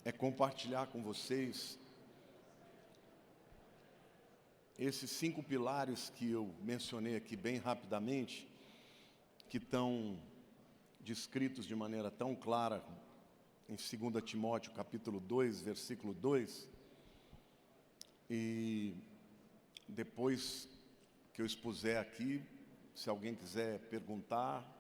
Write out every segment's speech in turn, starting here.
é compartilhar com vocês esses 5 pilares que eu mencionei aqui bem rapidamente, que estão descritos de maneira tão clara em 2 Timóteo capítulo 2, versículo 2, e depois que eu expuser aqui, se alguém quiser perguntar,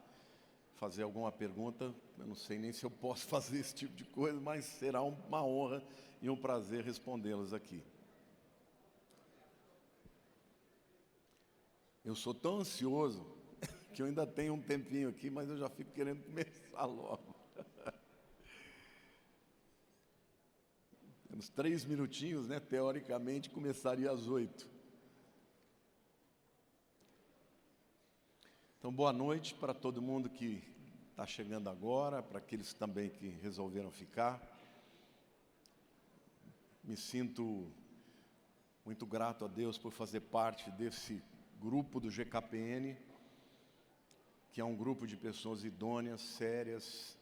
fazer alguma pergunta, eu não sei nem se eu posso fazer esse tipo de coisa, mas será uma honra e um prazer respondê-las aqui. Eu sou tão ansioso que eu ainda tenho um tempinho aqui, mas eu já fico querendo começar logo. Temos 3 minutinhos, né? Teoricamente começaria às 8. Então, boa noite para todo mundo que está chegando agora, para aqueles também que resolveram ficar. Me sinto muito grato a Deus por fazer parte desse grupo do GKPN, que é um grupo de pessoas idôneas, sérias,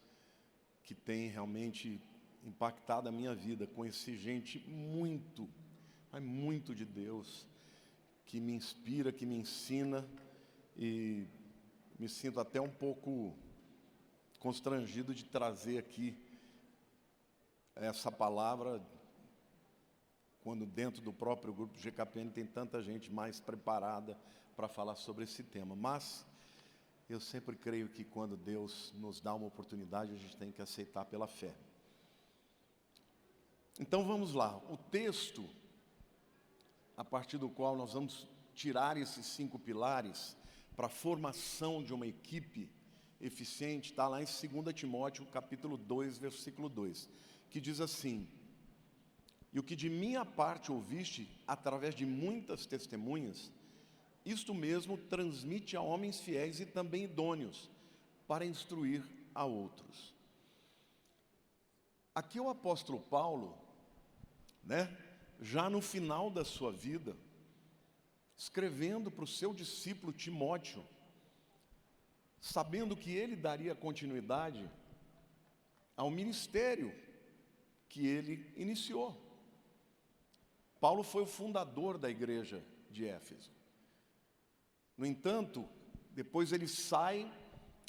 que tem realmente impactado a minha vida. Conheci gente muito, mas muito de Deus, que me inspira, que me ensina, e me sinto até um pouco constrangido de trazer aqui essa palavra, quando dentro do próprio grupo GKPN tem tanta gente mais preparada para falar sobre esse tema. Mas eu sempre creio que quando Deus nos dá uma oportunidade, a gente tem que aceitar pela fé. Então vamos lá, o texto a partir do qual nós vamos tirar esses 5 pilares para a formação de uma equipe eficiente, está lá em 2 Timóteo capítulo 2, versículo 2, que diz assim: e o que de minha parte ouviste, através de muitas testemunhas, isto mesmo transmite a homens fiéis e também idôneos, para instruir a outros. Aqui o apóstolo Paulo, já no final da sua vida, escrevendo para o seu discípulo Timóteo, sabendo que ele daria continuidade ao ministério que ele iniciou. Paulo foi o fundador da igreja de Éfeso. No entanto, depois ele sai,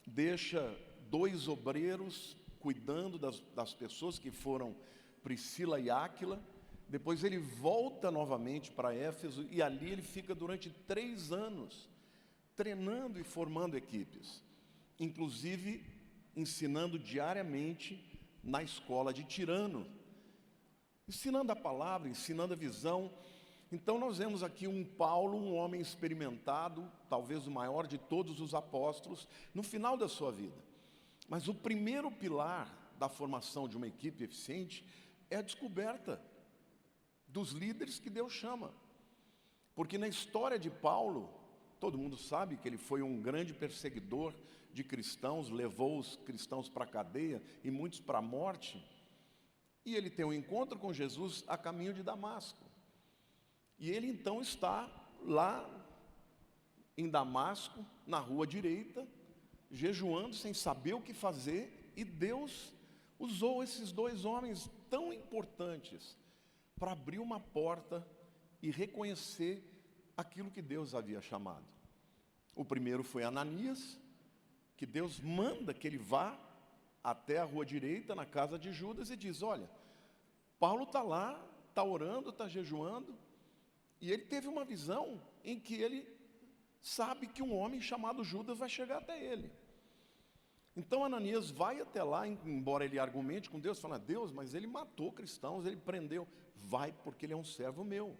deixa 2 obreiros cuidando das pessoas, que foram Priscila e Áquila. Depois ele volta novamente para Éfeso e ali ele fica durante 3 anos, treinando e formando equipes, inclusive ensinando diariamente na escola de Tirano, ensinando a palavra, ensinando a visão. Então nós vemos aqui um Paulo, um homem experimentado, talvez o maior de todos os apóstolos, no final da sua vida. Mas o primeiro pilar da formação de uma equipe eficiente é a descoberta dos líderes que Deus chama. Porque na história de Paulo, todo mundo sabe que ele foi um grande perseguidor de cristãos, levou os cristãos para a cadeia e muitos para a morte. E ele tem um encontro com Jesus a caminho de Damasco. E ele então está lá em Damasco, na rua direita, jejuando sem saber o que fazer, e Deus usou esses 2 homens tão importantes para abrir uma porta e reconhecer aquilo que Deus havia chamado. O primeiro foi Ananias, que Deus manda que ele vá até a rua direita, na casa de Judas, e diz: olha, Paulo está lá, está orando, está jejuando, e ele teve uma visão em que ele sabe que um homem chamado Judas vai chegar até ele. Então Ananias vai até lá, embora ele argumente com Deus, fala: Deus, mas ele matou cristãos, ele prendeu. Vai, porque ele é um servo meu.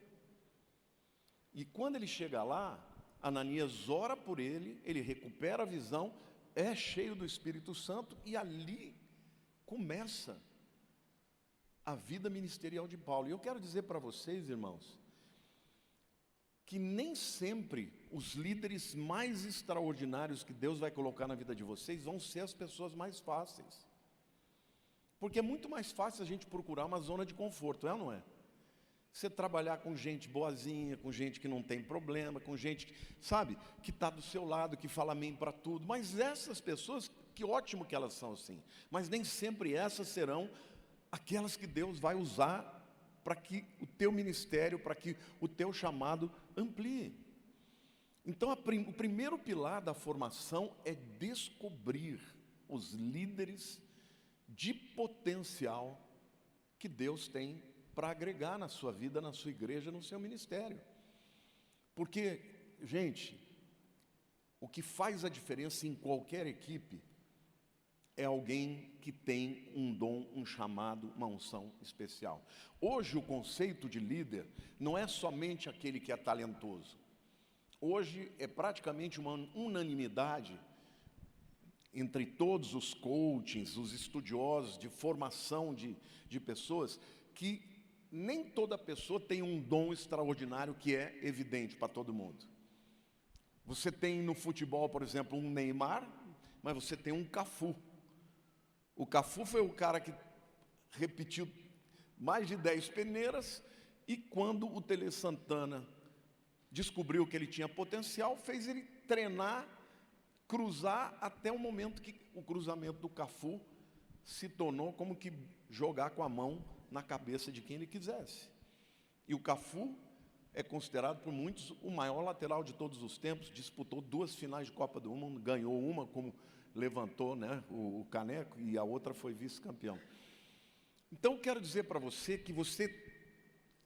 E quando ele chega lá, Ananias ora por ele, ele recupera a visão, é cheio do Espírito Santo, e ali começa a vida ministerial de Paulo. E eu quero dizer para vocês, irmãos, que nem sempre os líderes mais extraordinários que Deus vai colocar na vida de vocês vão ser as pessoas mais fáceis. Porque é muito mais fácil a gente procurar uma zona de conforto, é ou não é? Você trabalhar com gente boazinha, com gente que não tem problema, com gente, sabe, que está do seu lado, que fala amém para tudo. Mas essas pessoas, que ótimo que elas são assim, mas nem sempre essas serão aquelas que Deus vai usar para que o teu ministério, para que o teu chamado amplie. Então, o primeiro pilar da formação é descobrir os líderes de potencial que Deus tem para agregar na sua vida, na sua igreja, no seu ministério. Porque, gente, o que faz a diferença em qualquer equipe é alguém que tem um dom, um chamado, uma unção especial. Hoje o conceito de líder não é somente aquele que é talentoso. Hoje é praticamente uma unanimidade entre todos os coachings, os estudiosos de formação de pessoas, que nem toda pessoa tem um dom extraordinário que é evidente para todo mundo. Você tem no futebol, por exemplo, um Neymar, mas você tem um Cafu. O Cafu foi o cara que repetiu mais de 10 peneiras, e quando o Tele Santana descobriu que ele tinha potencial, fez ele treinar, cruzar, até o momento que o cruzamento do Cafu se tornou como que jogar com a mão na cabeça de quem ele quisesse. E o Cafu é considerado por muitos o maior lateral de todos os tempos, disputou 2 finais de Copa do Mundo, ganhou uma como levantou, né, o caneco, e a outra foi vice-campeão. Então, quero dizer para você que você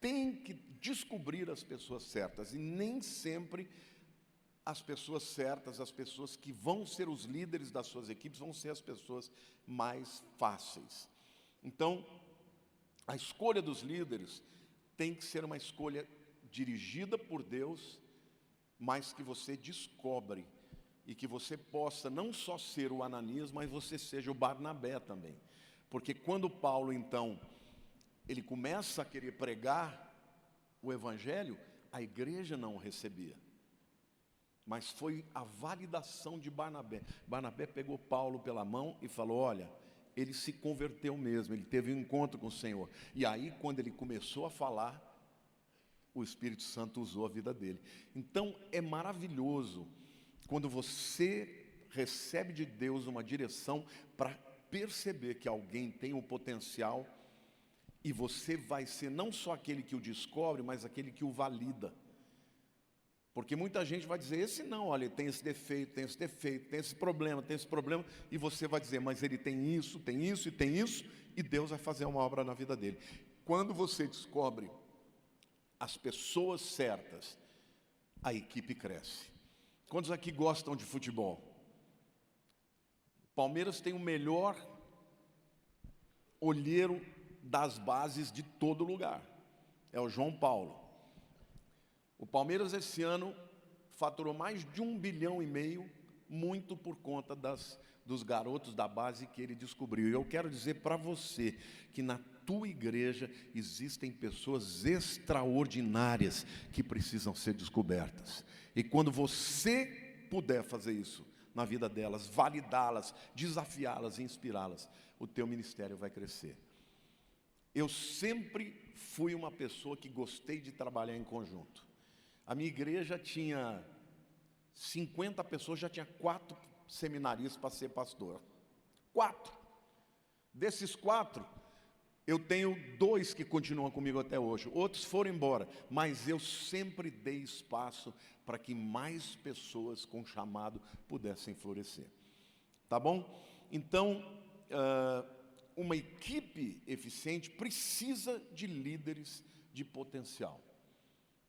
tem que descobrir as pessoas certas, e nem sempre as pessoas certas, as pessoas que vão ser os líderes das suas equipes, vão ser as pessoas mais fáceis. Então, a escolha dos líderes tem que ser uma escolha dirigida por Deus, mas que você descobre, e que você possa não só ser o Ananias, mas você seja o Barnabé também. Porque quando Paulo, então, ele começa a querer pregar o Evangelho, a igreja não o recebia. Mas foi a validação de Barnabé. Barnabé pegou Paulo pela mão e falou: olha, ele se converteu mesmo, ele teve um encontro com o Senhor. E aí, quando ele começou a falar, o Espírito Santo usou a vida dele. Então, é maravilhoso quando você recebe de Deus uma direção para perceber que alguém tem um potencial, e você vai ser não só aquele que o descobre, mas aquele que o valida. Porque muita gente vai dizer: esse não, olha, ele tem esse defeito, tem esse defeito, tem esse problema, e você vai dizer: mas ele tem isso e tem isso, e Deus vai fazer uma obra na vida dele. Quando você descobre as pessoas certas, a equipe cresce. Quantos aqui gostam de futebol? Palmeiras tem o melhor olheiro das bases de todo lugar, é o João Paulo. O Palmeiras esse ano faturou mais de 1,5 bilhão, muito por conta dos garotos da base que ele descobriu. E eu quero dizer para você que na tua igreja existem pessoas extraordinárias que precisam ser descobertas. E quando você puder fazer isso na vida delas, validá-las, desafiá-las e inspirá-las, o teu ministério vai crescer. Eu sempre fui uma pessoa que gostei de trabalhar em conjunto. A minha igreja tinha 50 pessoas, já tinha 4 seminaristas para ser pastor. 4. Desses 4, eu tenho 2 que continuam comigo até hoje. Outros foram embora, mas eu sempre dei espaço para que mais pessoas com chamado pudessem florescer. Tá bom? Então, uma equipe eficiente precisa de líderes de potencial.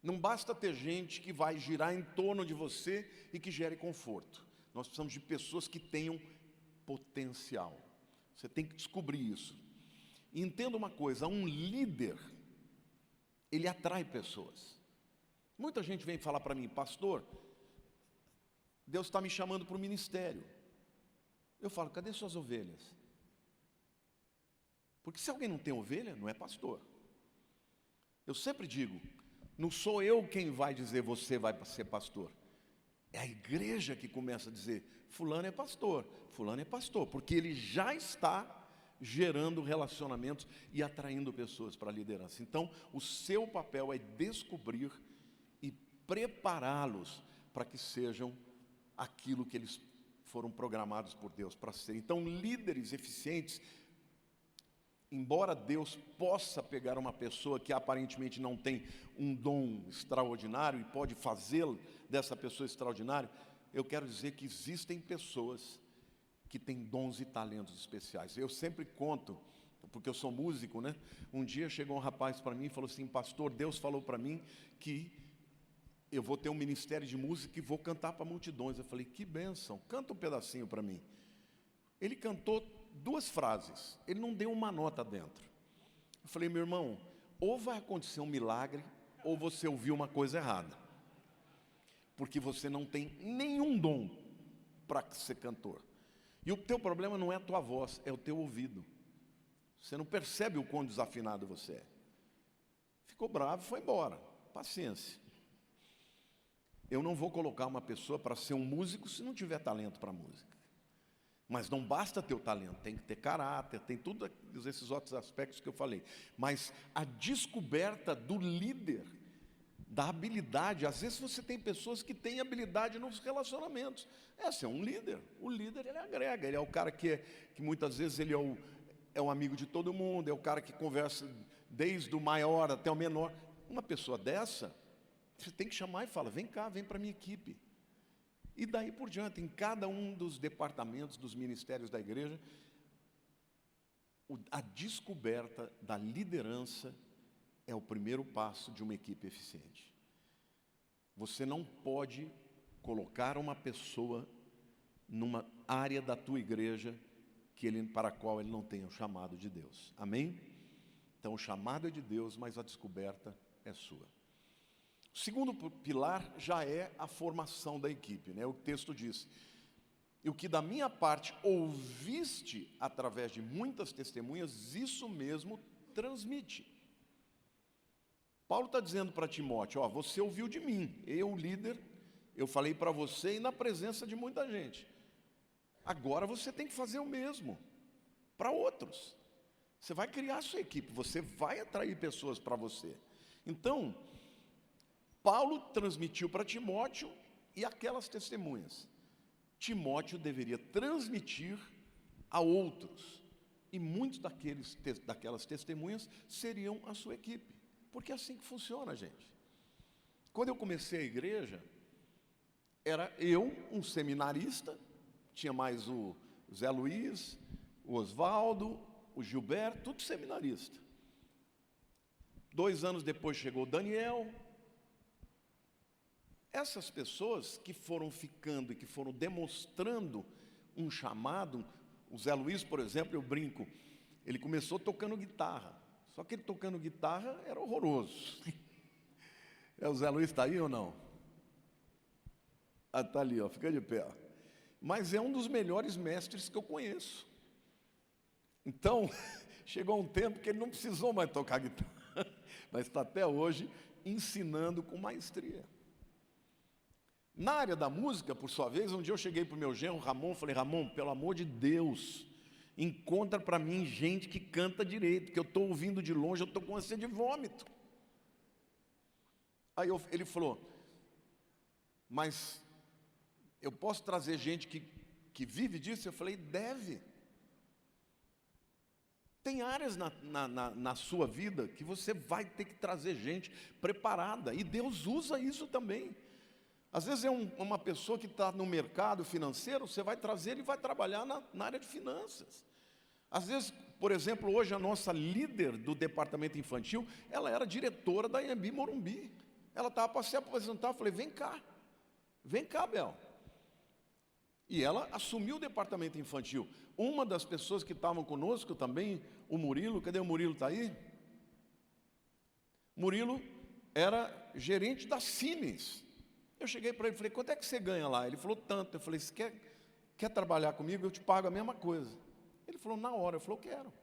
Não basta ter gente que vai girar em torno de você e que gere conforto. Nós precisamos de pessoas que tenham potencial. Você tem que descobrir isso. E entenda uma coisa: um líder, ele atrai pessoas. Muita gente vem falar para mim: pastor, Deus está me chamando para o ministério. Eu falo: cadê suas ovelhas? Porque se alguém não tem ovelha, não é pastor. Eu sempre digo: não sou eu quem vai dizer você vai ser pastor. É a igreja que começa a dizer: fulano é pastor, porque ele já está gerando relacionamentos e atraindo pessoas para a liderança. Então, o seu papel é descobrir e prepará-los para que sejam aquilo que eles foram programados por Deus para ser. Então, líderes eficientes embora Deus possa pegar uma pessoa que aparentemente não tem um dom extraordinário e pode fazê-lo dessa pessoa extraordinária, eu quero dizer que existem pessoas que têm dons e talentos especiais. Eu sempre conto, porque eu sou músico, né? Um dia chegou um rapaz para mim e falou assim: pastor, Deus falou para mim que eu vou ter um ministério de música e vou cantar para multidões. Eu falei: que bênção, canta um pedacinho para mim. Ele cantou 2 frases, ele não deu uma nota dentro. Eu falei: meu irmão, ou vai acontecer um milagre, ou você ouviu uma coisa errada. Porque você não tem nenhum dom para ser cantor. E o teu problema não é a tua voz, é o teu ouvido. Você não percebe o quão desafinado você é. Ficou bravo e foi embora. Paciência. Eu não vou colocar uma pessoa para ser um músico se não tiver talento para música. Mas não basta ter o talento, tem que ter caráter, tem todos esses outros aspectos que eu falei. Mas a descoberta do líder, da habilidade, às vezes você tem pessoas que têm habilidade nos relacionamentos. Esse é um líder. O líder, ele agrega, ele é o cara que muitas vezes ele é um amigo de todo mundo, é o cara que conversa desde o maior até o menor. Uma pessoa dessa, você tem que chamar e falar: vem cá, vem para a minha equipe. E daí por diante, em cada um dos departamentos, dos ministérios da igreja, a descoberta da liderança é o primeiro passo de uma equipe eficiente. Você não pode colocar uma pessoa numa área da tua igreja para a qual ele não tenha o chamado de Deus. Amém? Então o chamado é de Deus, mas a descoberta é sua. O segundo pilar já é a formação da equipe, né? O texto diz: e o que da minha parte ouviste através de muitas testemunhas, isso mesmo transmite. Paulo está dizendo para Timóteo: ó, você ouviu de mim, eu, líder, eu falei para você e na presença de muita gente. Agora você tem que fazer o mesmo para outros. Você vai criar a sua equipe, você vai atrair pessoas para você. Então, Paulo transmitiu para Timóteo e aquelas testemunhas. Timóteo deveria transmitir a outros. E muitos daquelas testemunhas seriam a sua equipe. Porque é assim que funciona, gente. Quando eu comecei a igreja, era eu, um seminarista, tinha mais o Zé Luiz, o Oswaldo, o Gilberto, tudo seminarista. 2 anos depois chegou o Daniel. Essas pessoas que foram ficando e que foram demonstrando um chamado, o Zé Luiz, por exemplo, eu brinco, ele começou tocando guitarra, só que ele tocando guitarra era horroroso. O Zé Luiz está aí ou não? Ah, está ali, ó, fica de pé. Mas é um dos melhores mestres que eu conheço. Então, chegou um tempo que ele não precisou mais tocar guitarra, mas está até hoje ensinando com maestria. Na área da música, por sua vez, um dia eu cheguei para o meu genro, Ramon, falei: Ramon, pelo amor de Deus, encontra para mim gente que canta direito, que eu estou ouvindo de longe, eu estou com ânsia de vômito. Aí ele falou: mas eu posso trazer gente que vive disso? Eu falei: deve. Tem áreas na sua vida que você vai ter que trazer gente preparada, e Deus usa isso também. Às vezes é uma pessoa que está no mercado financeiro, você vai trazer ele e vai trabalhar na área de finanças. Às vezes, por exemplo, hoje a nossa líder do departamento infantil, ela era diretora da Anhembi Morumbi. Ela estava para se apresentar, eu falei: vem cá, Bel. E ela assumiu o departamento infantil. Uma das pessoas que estavam conosco também, o Murilo, cadê o Murilo, está aí? Murilo era gerente da Siemens. Eu cheguei para ele e falei: quanto é que você ganha lá? Ele falou: tanto. Eu falei: você quer trabalhar comigo? Eu te pago a mesma coisa. Ele falou: na hora. Eu falei: eu quero.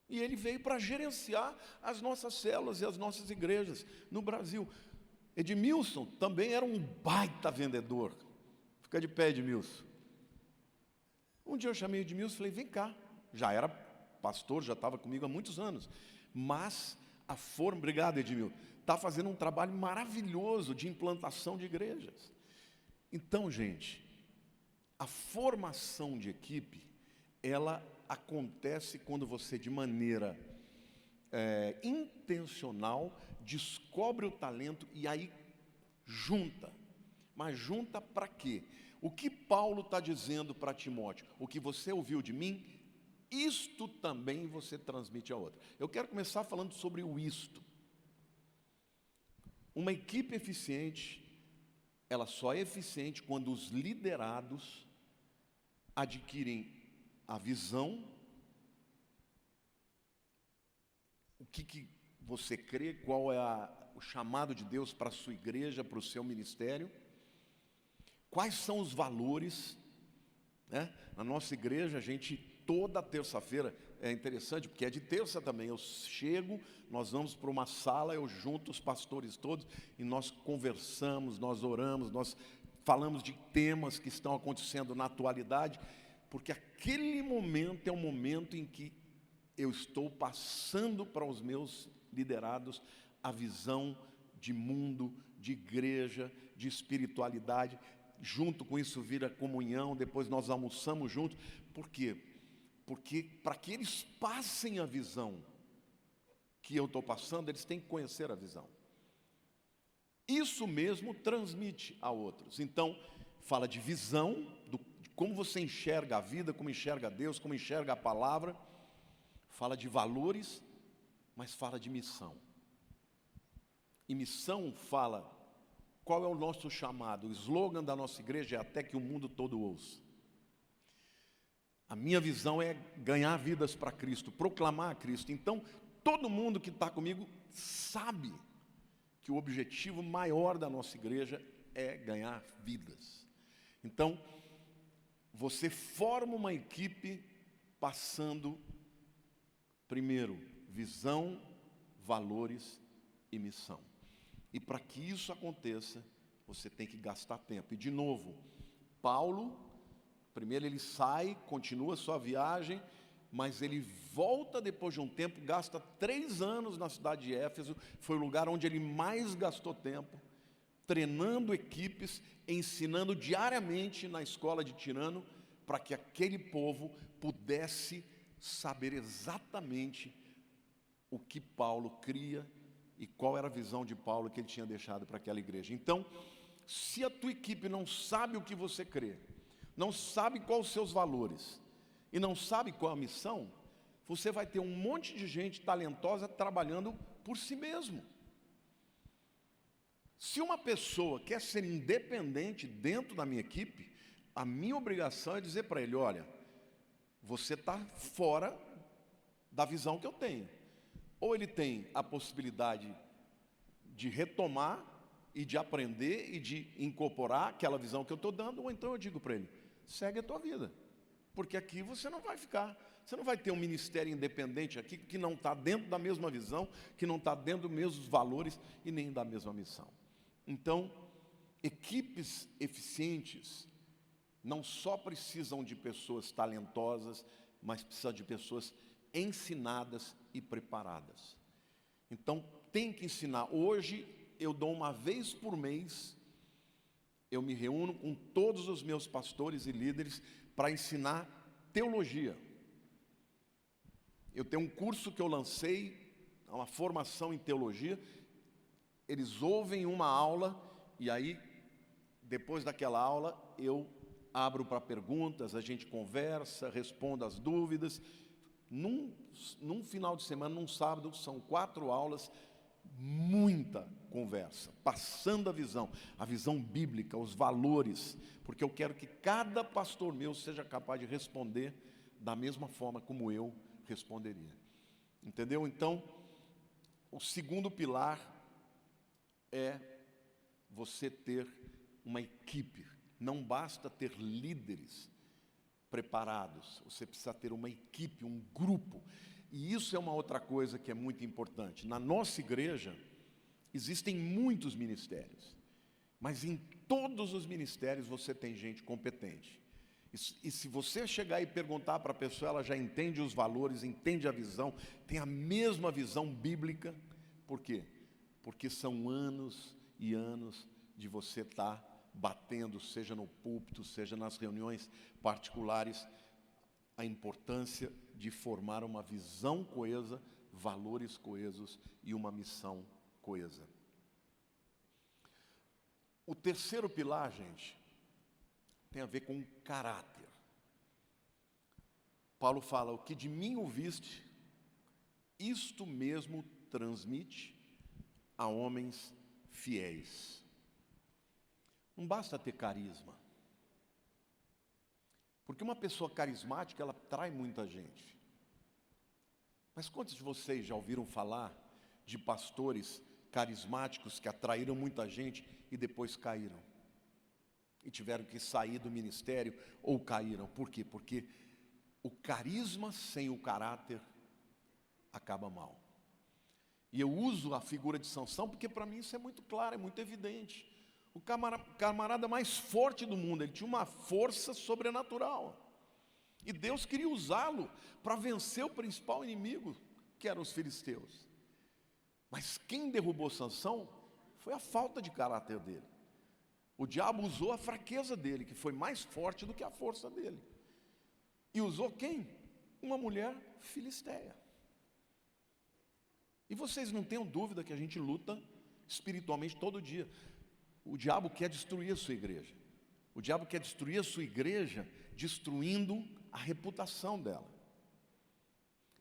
E ele veio para gerenciar as nossas células e as nossas igrejas no Brasil. Edmilson também era um baita vendedor. Fica de pé, Edmilson. Um dia eu chamei Edmilson e falei: vem cá. Já era pastor, já estava comigo há muitos anos. Mas obrigado, Edmilson, está fazendo um trabalho maravilhoso de implantação de igrejas. Então, gente, a formação de equipe, ela acontece quando você, de maneira intencional, descobre o talento e aí junta. Mas junta para quê? O que Paulo está dizendo para Timóteo? O que você ouviu de mim, isto também você transmite a outra. Eu quero começar falando sobre o isto. Uma equipe eficiente, ela só é eficiente quando os liderados adquirem a visão, o que você crê, qual é o chamado de Deus para a sua igreja, para o seu ministério, quais são os valores, né? Na nossa igreja, a gente, toda terça-feira, é interessante, porque é de terça também, eu chego, nós vamos para uma sala, eu junto os pastores todos, e nós conversamos, nós oramos, nós falamos de temas que estão acontecendo na atualidade, porque aquele momento é o momento em que eu estou passando para os meus liderados a visão de mundo, de igreja, de espiritualidade. Junto com isso vira comunhão, depois nós almoçamos juntos. Por quê? Porque para que eles passem a visão que eu estou passando, eles têm que conhecer a visão. Isso mesmo transmite a outros. Então, fala de visão, de como você enxerga a vida, como enxerga Deus, como enxerga a palavra. Fala de valores, mas fala de missão. E missão fala qual é o nosso chamado. O slogan da nossa igreja é até que o mundo todo ouça. A minha visão é ganhar vidas para Cristo, proclamar a Cristo. Então, todo mundo que está comigo sabe que o objetivo maior da nossa igreja é ganhar vidas. Então, você forma uma equipe passando, primeiro, visão, valores e missão. E para que isso aconteça, você tem que gastar tempo. E de novo, Paulo, primeiro ele sai, continua a sua viagem, mas ele volta depois de um tempo, gasta 3 anos na cidade de Éfeso, foi o lugar onde ele mais gastou tempo, treinando equipes, ensinando diariamente na escola de Tirano, para que aquele povo pudesse saber exatamente o que Paulo cria e qual era a visão de Paulo que ele tinha deixado para aquela igreja. Então, se a tua equipe não sabe o que você crê, não sabe quais os seus valores e não sabe qual a missão, você vai ter um monte de gente talentosa trabalhando por si mesmo. Se uma pessoa quer ser independente dentro da minha equipe, a minha obrigação é dizer para ele, olha, você está fora da visão que eu tenho. Ou ele tem a possibilidade de retomar e de aprender e de incorporar aquela visão que eu estou dando, ou então eu digo para ele, segue a tua vida, porque aqui você não vai ficar, você não vai ter um ministério independente aqui que não está dentro da mesma visão, que não está dentro dos mesmos valores e nem da mesma missão. Então, equipes eficientes não só precisam de pessoas talentosas, mas precisam de pessoas ensinadas e preparadas. Então, tem que ensinar. Hoje, eu dou uma vez por mês, eu me reúno com todos os meus pastores e líderes para ensinar teologia. Eu tenho um curso que eu lancei, uma formação em teologia. Eles ouvem uma aula e aí, depois daquela aula, eu abro para perguntas, a gente conversa, respondo as dúvidas. Num final de semana, num sábado, são 4 aulas, muita conversa, passando a visão bíblica, os valores, porque eu quero que cada pastor meu seja capaz de responder da mesma forma como eu responderia. Entendeu? Então, o segundo pilar é você ter uma equipe. Não basta ter líderes preparados, você precisa ter uma equipe, um grupo. E isso é uma outra coisa que é muito importante. Na nossa igreja, existem muitos ministérios, mas em todos os ministérios você tem gente competente. E se você chegar e perguntar para a pessoa, ela já entende os valores, entende a visão, tem a mesma visão bíblica. Por quê? Porque são anos e anos de você estar batendo, seja no púlpito, seja nas reuniões particulares. a importância de formar uma visão coesa, valores coesos e uma missão coesa. O terceiro pilar, gente, tem a ver com caráter. Paulo fala: o que de mim ouviste, isto mesmo transmite a homens fiéis. Não basta ter carisma, porque uma pessoa carismática, ela atrai muita gente. Mas quantos de vocês já ouviram falar de pastores carismáticos que atraíram muita gente e depois caíram? E tiveram que sair do ministério ou caíram. Por quê? Porque o carisma sem o caráter acaba mal. E eu uso a figura de Sansão porque para mim isso é muito claro, é muito evidente. O camarada mais forte do mundo, ele tinha uma força sobrenatural. E Deus queria usá-lo para vencer o principal inimigo, que eram os filisteus. Mas quem derrubou Sansão foi a falta de caráter dele. O diabo usou a fraqueza dele, que foi mais forte do que a força dele. E usou quem? Uma mulher filisteia. E vocês não tenham dúvida que a gente luta espiritualmente todo dia. O diabo quer destruir a sua igreja. O diabo quer destruir a sua igreja, destruindo a reputação dela.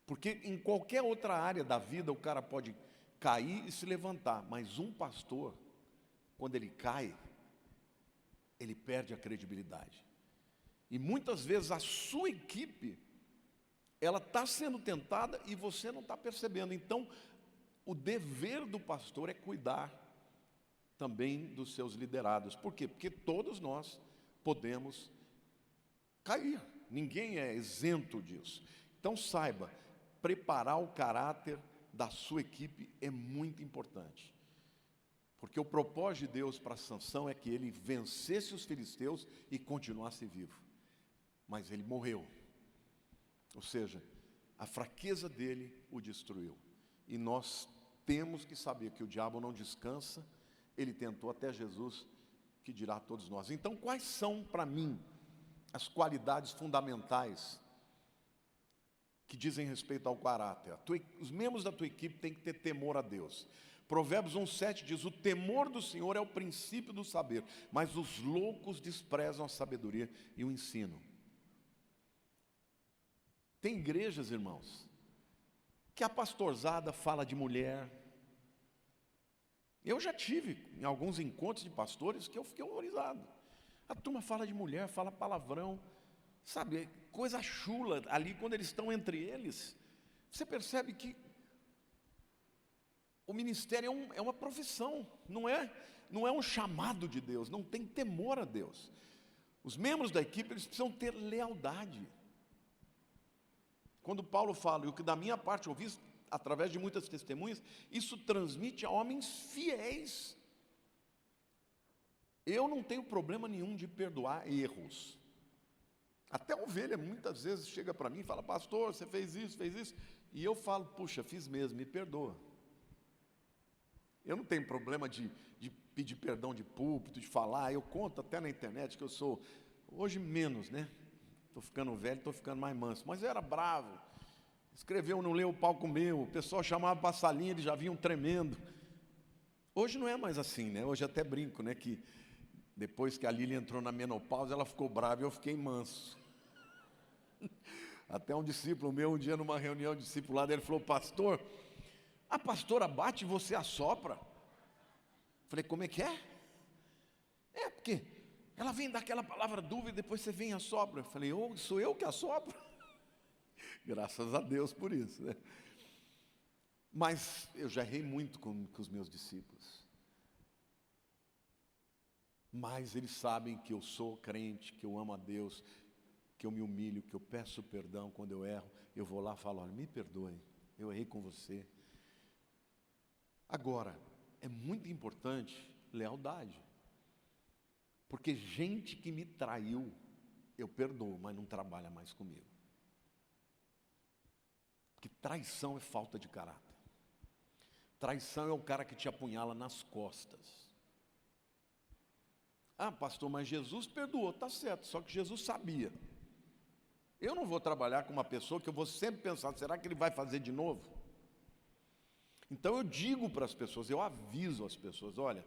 Porque em qualquer outra área da vida o cara pode cair e se levantar, mas um pastor, quando ele cai, ele perde a credibilidade. E muitas vezes a sua equipe, ela está sendo tentada e você não está percebendo. Então, o dever do pastor é cuidar também dos seus liderados. Por quê? Porque todos nós podemos cair. Ninguém é isento disso. Então saiba, preparar o caráter da sua equipe é muito importante. Porque o propósito de Deus para Sansão é que ele vencesse os filisteus e continuasse vivo. Mas ele morreu. Ou seja, a fraqueza dele o destruiu. E nós temos que saber que o diabo não descansa. Ele tentou até Jesus, que dirá a todos nós. Então, quais são para mim as qualidades fundamentais que dizem respeito ao caráter? Os membros da tua equipe têm que ter temor a Deus. Provérbios 1,7 diz: o temor do Senhor é o princípio do saber, mas os loucos desprezam a sabedoria e o ensino. Tem igrejas, irmãos, que a pastorzada fala de mulher. Eu já tive em alguns encontros de pastores que eu fiquei horrorizado. A turma fala de mulher, fala palavrão, sabe, coisa chula ali quando eles estão entre eles. Você percebe que o ministério é uma profissão, não é um chamado de Deus, não tem temor a Deus. Os membros da equipe, eles precisam ter lealdade. Quando Paulo fala: e o que da minha parte ouvi através de muitas testemunhas, isso transmite a homens fiéis. Eu não tenho problema nenhum de perdoar erros. Até a ovelha muitas vezes chega para mim e fala: pastor, você fez isso, e eu falo: puxa, fiz mesmo, me perdoa. Eu não tenho problema de pedir perdão de púlpito, de falar. Eu conto até na internet que eu sou, hoje menos, né? Estou ficando velho, estou ficando mais manso. Mas eu era bravo. Escreveu, não leu, o pau comeu. O pessoal chamava para a salinha, eles já vinham tremendo. Hoje não é mais assim, né? Hoje até brinco, né? Que depois que a Lília entrou na menopausa, ela ficou brava e eu fiquei manso. Até um discípulo meu, um dia numa reunião discipulada, ele falou: pastor, a pastora bate e você assopra? Falei: como é que é? É, porque ela vem dar aquela palavra dúvida e depois você vem e assopra. Falei: sou eu que assopro? Graças a Deus por isso, né? Mas eu já errei muito com os meus discípulos. Mas eles sabem que eu sou crente, que eu amo a Deus, que eu me humilho, que eu peço perdão quando eu erro. Eu vou lá e falo: olha, me perdoe, eu errei com você. Agora, é muito importante lealdade. Porque gente que me traiu, eu perdoo, mas não trabalha mais comigo. Porque traição é falta de caráter. Traição é o cara que te apunhala nas costas. Ah, pastor, mas Jesus perdoou, está certo, só que Jesus sabia Eu não vou trabalhar com uma pessoa que eu vou sempre pensar, será que ele vai fazer de novo? Então eu digo para as pessoas, eu aviso as pessoas, olha,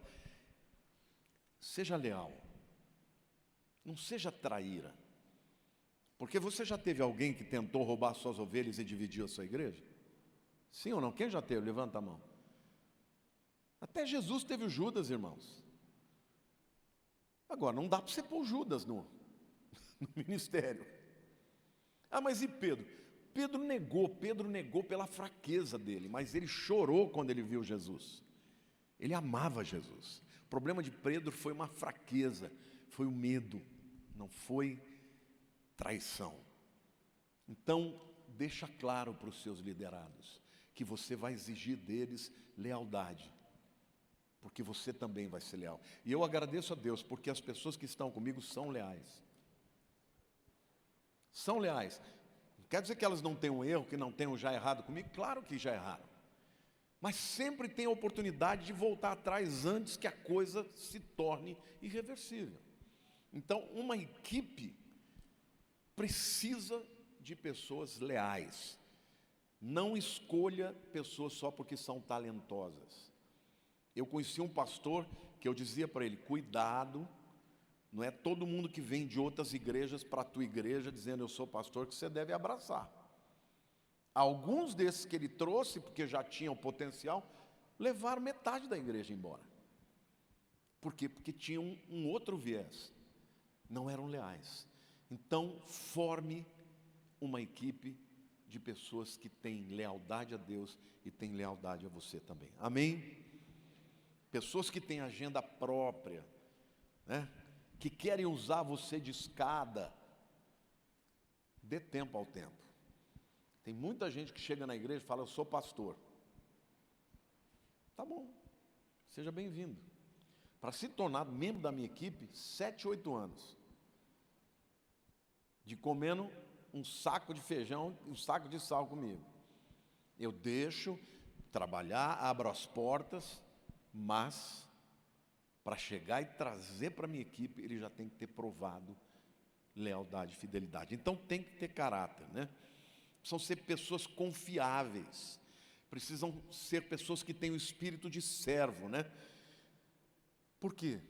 seja leal, não seja traíra. Porque você já teve alguém que tentou roubar suas ovelhas e dividiu a sua igreja? Sim ou não? Quem já teve? Levanta a mão. Até Jesus teve o Judas, irmãos. Agora, não dá para você pôr Judas no ministério. Ah, mas e Pedro? Pedro negou pela fraqueza dele, mas ele chorou quando ele viu Jesus. Ele amava Jesus. O problema de Pedro foi uma fraqueza, foi o medo, não foi traição. Então, deixa claro para os seus liderados que você vai exigir deles lealdade, porque você também vai ser leal. E eu agradeço a Deus, porque as pessoas que estão comigo são leais. São leais. Não quer dizer que elas não tenham erro, que não tenham já errado comigo? Claro que já erraram. Mas sempre tem a oportunidade de voltar atrás antes que a coisa se torne irreversível. Então, uma equipe precisa de pessoas leais. Não escolha pessoas só porque são talentosas. Eu conheci um pastor que eu dizia para ele, cuidado, não é todo mundo que vem de outras igrejas para a tua igreja dizendo eu sou pastor que você deve abraçar. Alguns desses que ele trouxe, porque já tinham potencial, levaram metade da igreja embora. Por quê? Porque tinham um outro viés. Não eram leais. Então, forme uma equipe de pessoas que têm lealdade a Deus e têm lealdade a você também. Amém? Pessoas que têm agenda própria, né? Que querem usar você de escada. Dê tempo ao tempo. Tem muita gente que chega na igreja e fala, eu sou pastor. Tá bom, seja bem-vindo. Para se tornar membro da minha equipe, 7, 8 anos. De comendo um saco de feijão e um saco de sal comigo. Eu deixo trabalhar, abro as portas, mas para chegar e trazer para a minha equipe, ele já tem que ter provado lealdade e fidelidade. Então tem que ter caráter, né? Precisam ser pessoas confiáveis, precisam ser pessoas que têm o espírito de servo, né? Por quê?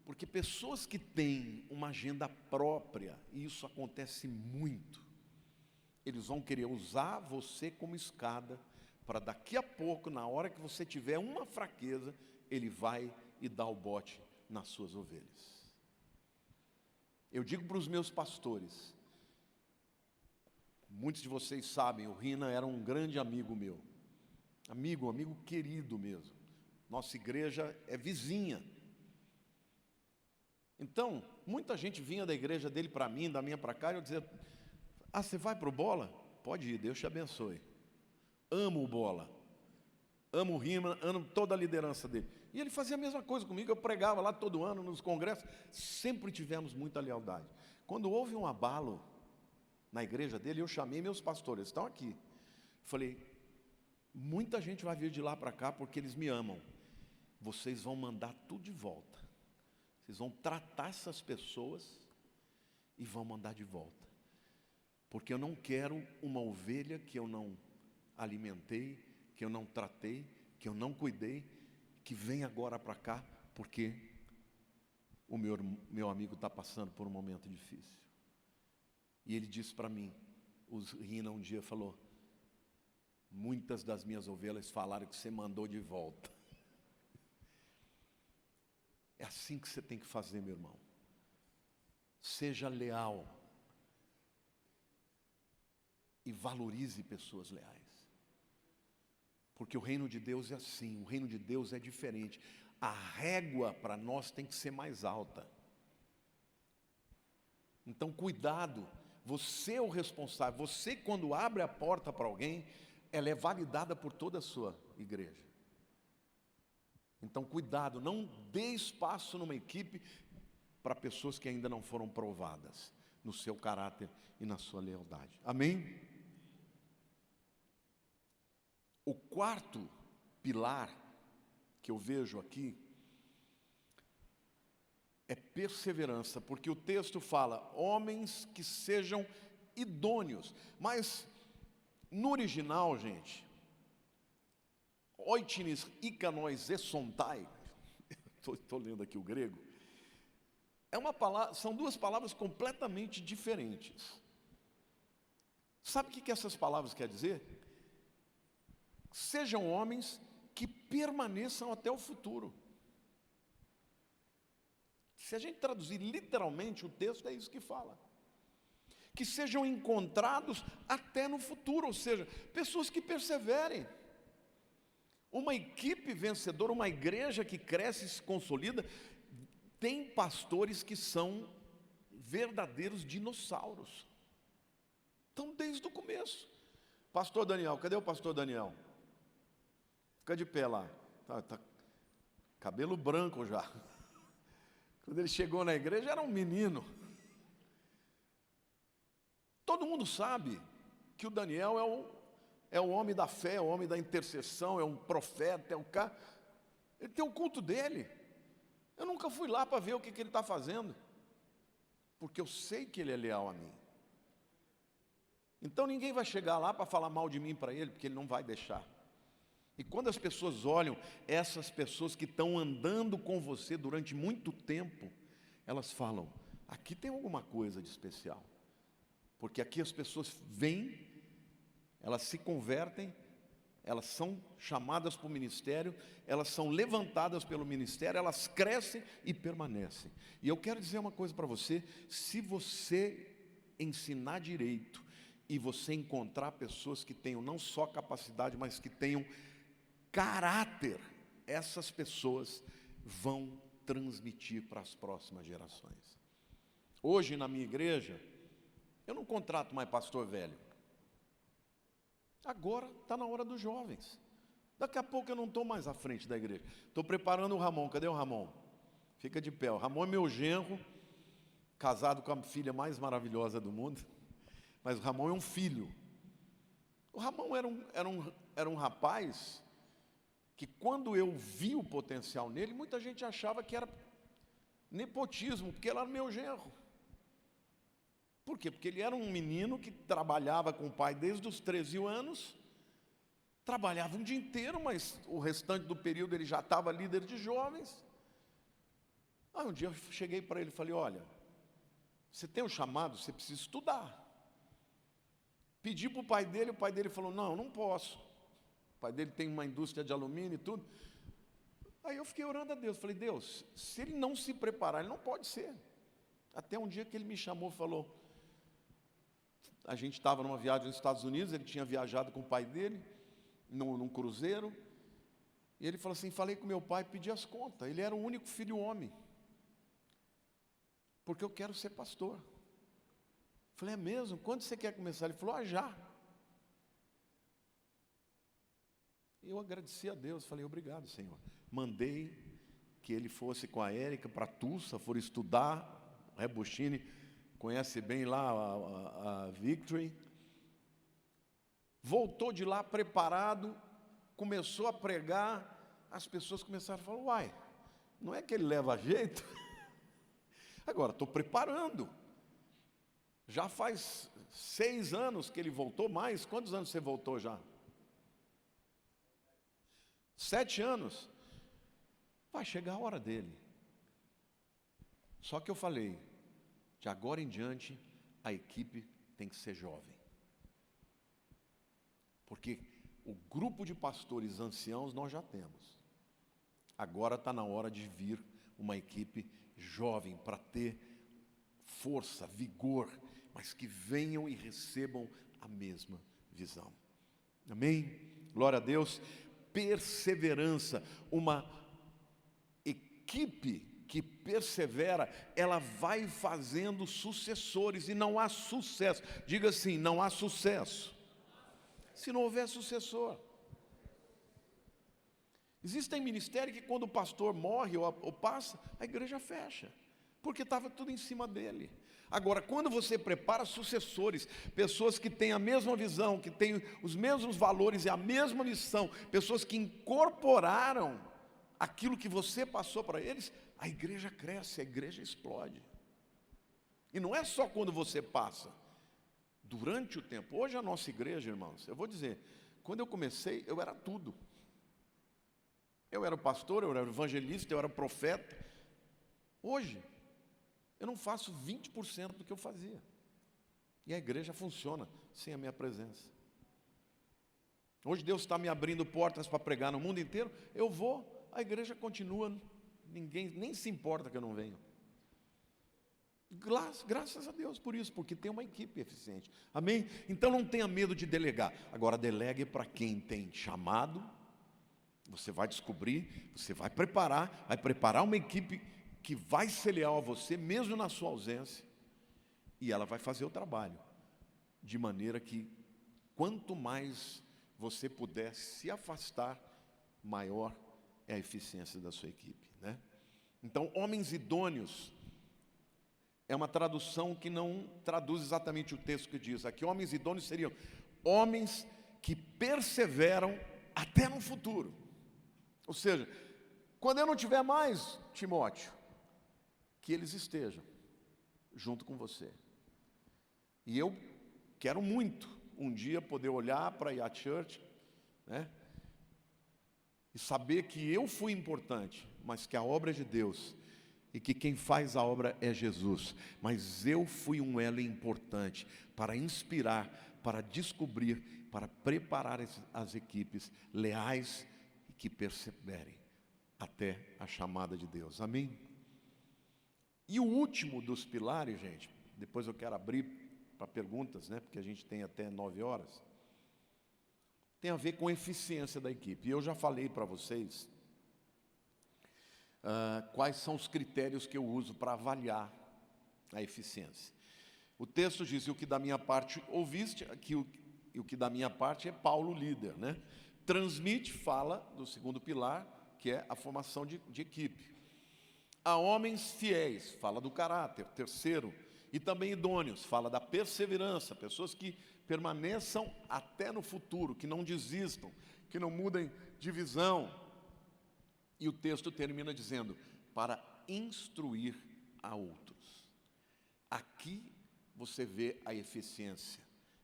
Porque pessoas que têm uma agenda própria, e isso acontece muito, eles vão querer usar você como escada, para daqui a pouco, na hora que você tiver uma fraqueza, ele vai e dá o bote nas suas ovelhas. Eu digo para os meus pastores, muitos de vocês sabem, o Rina era um grande amigo meu, amigo querido mesmo. Nossa igreja é vizinha. Então, muita gente vinha da igreja dele para mim, da minha para cá, e eu dizia, você vai para o Bola? Pode ir, Deus te abençoe. Amo o Bola, amo o Rina, amo toda a liderança dele. E ele fazia a mesma coisa comigo, eu pregava lá todo ano nos congressos, sempre tivemos muita lealdade. Quando houve um abalo na igreja dele, eu chamei meus pastores, estão aqui. Falei, muita gente vai vir de lá para cá porque eles me amam. Vocês vão mandar tudo de volta. Vocês vão tratar essas pessoas e vão mandar de volta. Porque eu não quero uma ovelha que eu não alimentei, que eu não tratei, que eu não cuidei, que vem agora para cá, porque o meu amigo está passando por um momento difícil. E ele disse para mim, o Rina um dia falou, muitas das minhas ovelhas falaram que você mandou de volta. É assim que você tem que fazer, meu irmão. Seja leal. E valorize pessoas leais. Porque o reino de Deus é assim, o reino de Deus é diferente. A régua para nós tem que ser mais alta. Então, cuidado, você é o responsável. Você, quando abre a porta para alguém, ela é validada por toda a sua igreja. Então, cuidado, não dê espaço numa equipe para pessoas que ainda não foram provadas no seu caráter e na sua lealdade. Amém? O quarto pilar que eu vejo aqui é perseverança, porque o texto fala, homens que sejam idôneos. Mas, no original, gente, oitinis ikanos esontai, estou lendo aqui o grego, são duas palavras completamente diferentes. Sabe o que essas palavras querem dizer? Sejam homens que permaneçam até o futuro. Se a gente traduzir literalmente o texto, é isso que fala. Que sejam encontrados até no futuro, ou seja, pessoas que perseverem. Uma equipe vencedora, uma igreja que cresce e se consolida, tem pastores que são verdadeiros dinossauros. Então, desde o começo. Pastor Daniel, cadê o pastor Daniel? Fica de pé lá. Tá cabelo branco já. Quando ele chegou na igreja, era um menino. Todo mundo sabe que o Daniel é o homem da fé, é o homem da intercessão, é um profeta, é o cara. Ele tem o culto dele. Eu nunca fui lá para ver o que ele está fazendo, porque eu sei que ele é leal a mim. Então ninguém vai chegar lá para falar mal de mim para ele, porque ele não vai deixar. E quando as pessoas olham essas pessoas que estão andando com você durante muito tempo, elas falam, aqui tem alguma coisa de especial. Porque aqui as pessoas vêm, elas se convertem, elas são chamadas para o ministério, elas são levantadas pelo ministério, elas crescem e permanecem. E eu quero dizer uma coisa para você, se você ensinar direito e você encontrar pessoas que tenham não só capacidade, mas que tenham caráter, essas pessoas vão transmitir para as próximas gerações. Hoje na minha igreja, eu não contrato mais pastor velho. Agora está na hora dos jovens. Daqui a pouco eu não estou mais à frente da igreja. Estou preparando o Ramon. Cadê o Ramon? Fica de pé. O Ramon é meu genro, casado com a filha mais maravilhosa do mundo. Mas o Ramon é um filho. O Ramon era um rapaz que, quando eu vi o potencial nele, muita gente achava que era nepotismo, porque ele era meu genro. Por quê? Porque ele era um menino que trabalhava com o pai desde os 13 anos, trabalhava um dia inteiro, mas o restante do período ele já estava líder de jovens. Aí um dia eu cheguei para ele e falei, olha, você tem um chamado, você precisa estudar. Pedi para o pai dele falou, não posso. O pai dele tem uma indústria de alumínio e tudo. Aí eu fiquei orando a Deus, falei, Deus, se ele não se preparar, ele não pode ser. Até um dia que ele me chamou e falou, a gente estava numa viagem nos Estados Unidos, ele tinha viajado com o pai dele, num cruzeiro, e ele falou assim, falei com meu pai, pedi as contas, ele era o único filho homem, porque eu quero ser pastor. Falei, é mesmo? Quando você quer começar? Ele falou, já. Eu agradeci a Deus, falei, obrigado, Senhor. Mandei que ele fosse com a Érica para Tulsa, for estudar, Rebustini, conhece bem lá a Victory. Voltou de lá preparado, começou a pregar, as pessoas começaram a falar, uai, não é que ele leva jeito? Agora, estou preparando. Já faz 6 anos que ele voltou, mais. Quantos anos você voltou já? 7 anos. Vai chegar a hora dele. Só que eu falei, de agora em diante, a equipe tem que ser jovem. Porque o grupo de pastores anciãos nós já temos. Agora está na hora de vir uma equipe jovem para ter força, vigor, mas que venham e recebam a mesma visão. Amém? Glória a Deus. Perseverança, uma equipe que persevera, ela vai fazendo sucessores, e não há sucesso. Diga assim, não há sucesso se não houver sucessor. Existem ministérios que, quando o pastor morre ou passa, a igreja fecha, porque estava tudo em cima dele. Agora, quando você prepara sucessores, pessoas que têm a mesma visão, que têm os mesmos valores e a mesma missão, pessoas que incorporaram aquilo que você passou para eles, a igreja cresce, a igreja explode. E não é só quando você passa. durante o tempo. Hoje a nossa igreja, irmãos, eu vou dizer, quando eu comecei, eu era tudo. Eu era o pastor, eu era o evangelista, eu era o profeta. Hoje, eu não faço 20% do que eu fazia. E a igreja funciona sem a minha presença. Hoje Deus está me abrindo portas para pregar no mundo inteiro. Eu vou, a igreja continua, ninguém nem se importa que eu não venho. Graças a Deus por isso, porque tem uma equipe eficiente. Amém? Então não tenha medo de delegar. Agora delegue para quem tem chamado. Você vai descobrir, você vai preparar uma equipe que vai ser leal a você, mesmo na sua ausência. E ela vai fazer o trabalho, de maneira que quanto mais você puder se afastar, maior é a eficiência da sua equipe, né? Então, homens idôneos é uma tradução que não traduz exatamente o texto que diz. Aqui, homens idôneos seriam homens que perseveram até no futuro. Ou seja, quando eu não tiver mais, Timóteo, que eles estejam junto com você. E eu quero muito um dia poder olhar para a Yacht Church, né, e saber que eu fui importante, mas que a obra é de Deus, e que quem faz a obra é Jesus. Mas eu fui um elo importante para inspirar, para descobrir, para preparar as equipes leais e que perseverem até a chamada de Deus. Amém? E o último dos pilares, gente, depois eu quero abrir para perguntas, né, porque a gente tem até 9 horas, tem a ver com a eficiência da equipe. E eu já falei para vocês quais são os critérios que eu uso para avaliar a eficiência. O texto diz: e o que da minha parte ouviste, e o que da minha parte é Paulo, líder, né? Transmite, fala do segundo pilar, que é a formação de equipe. A homens fiéis, fala do caráter. Terceiro, e também idôneos, fala da perseverança, pessoas que permaneçam até no futuro, que não desistam, que não mudem de visão. E o texto termina dizendo: para instruir a outros. Aqui você vê a eficiência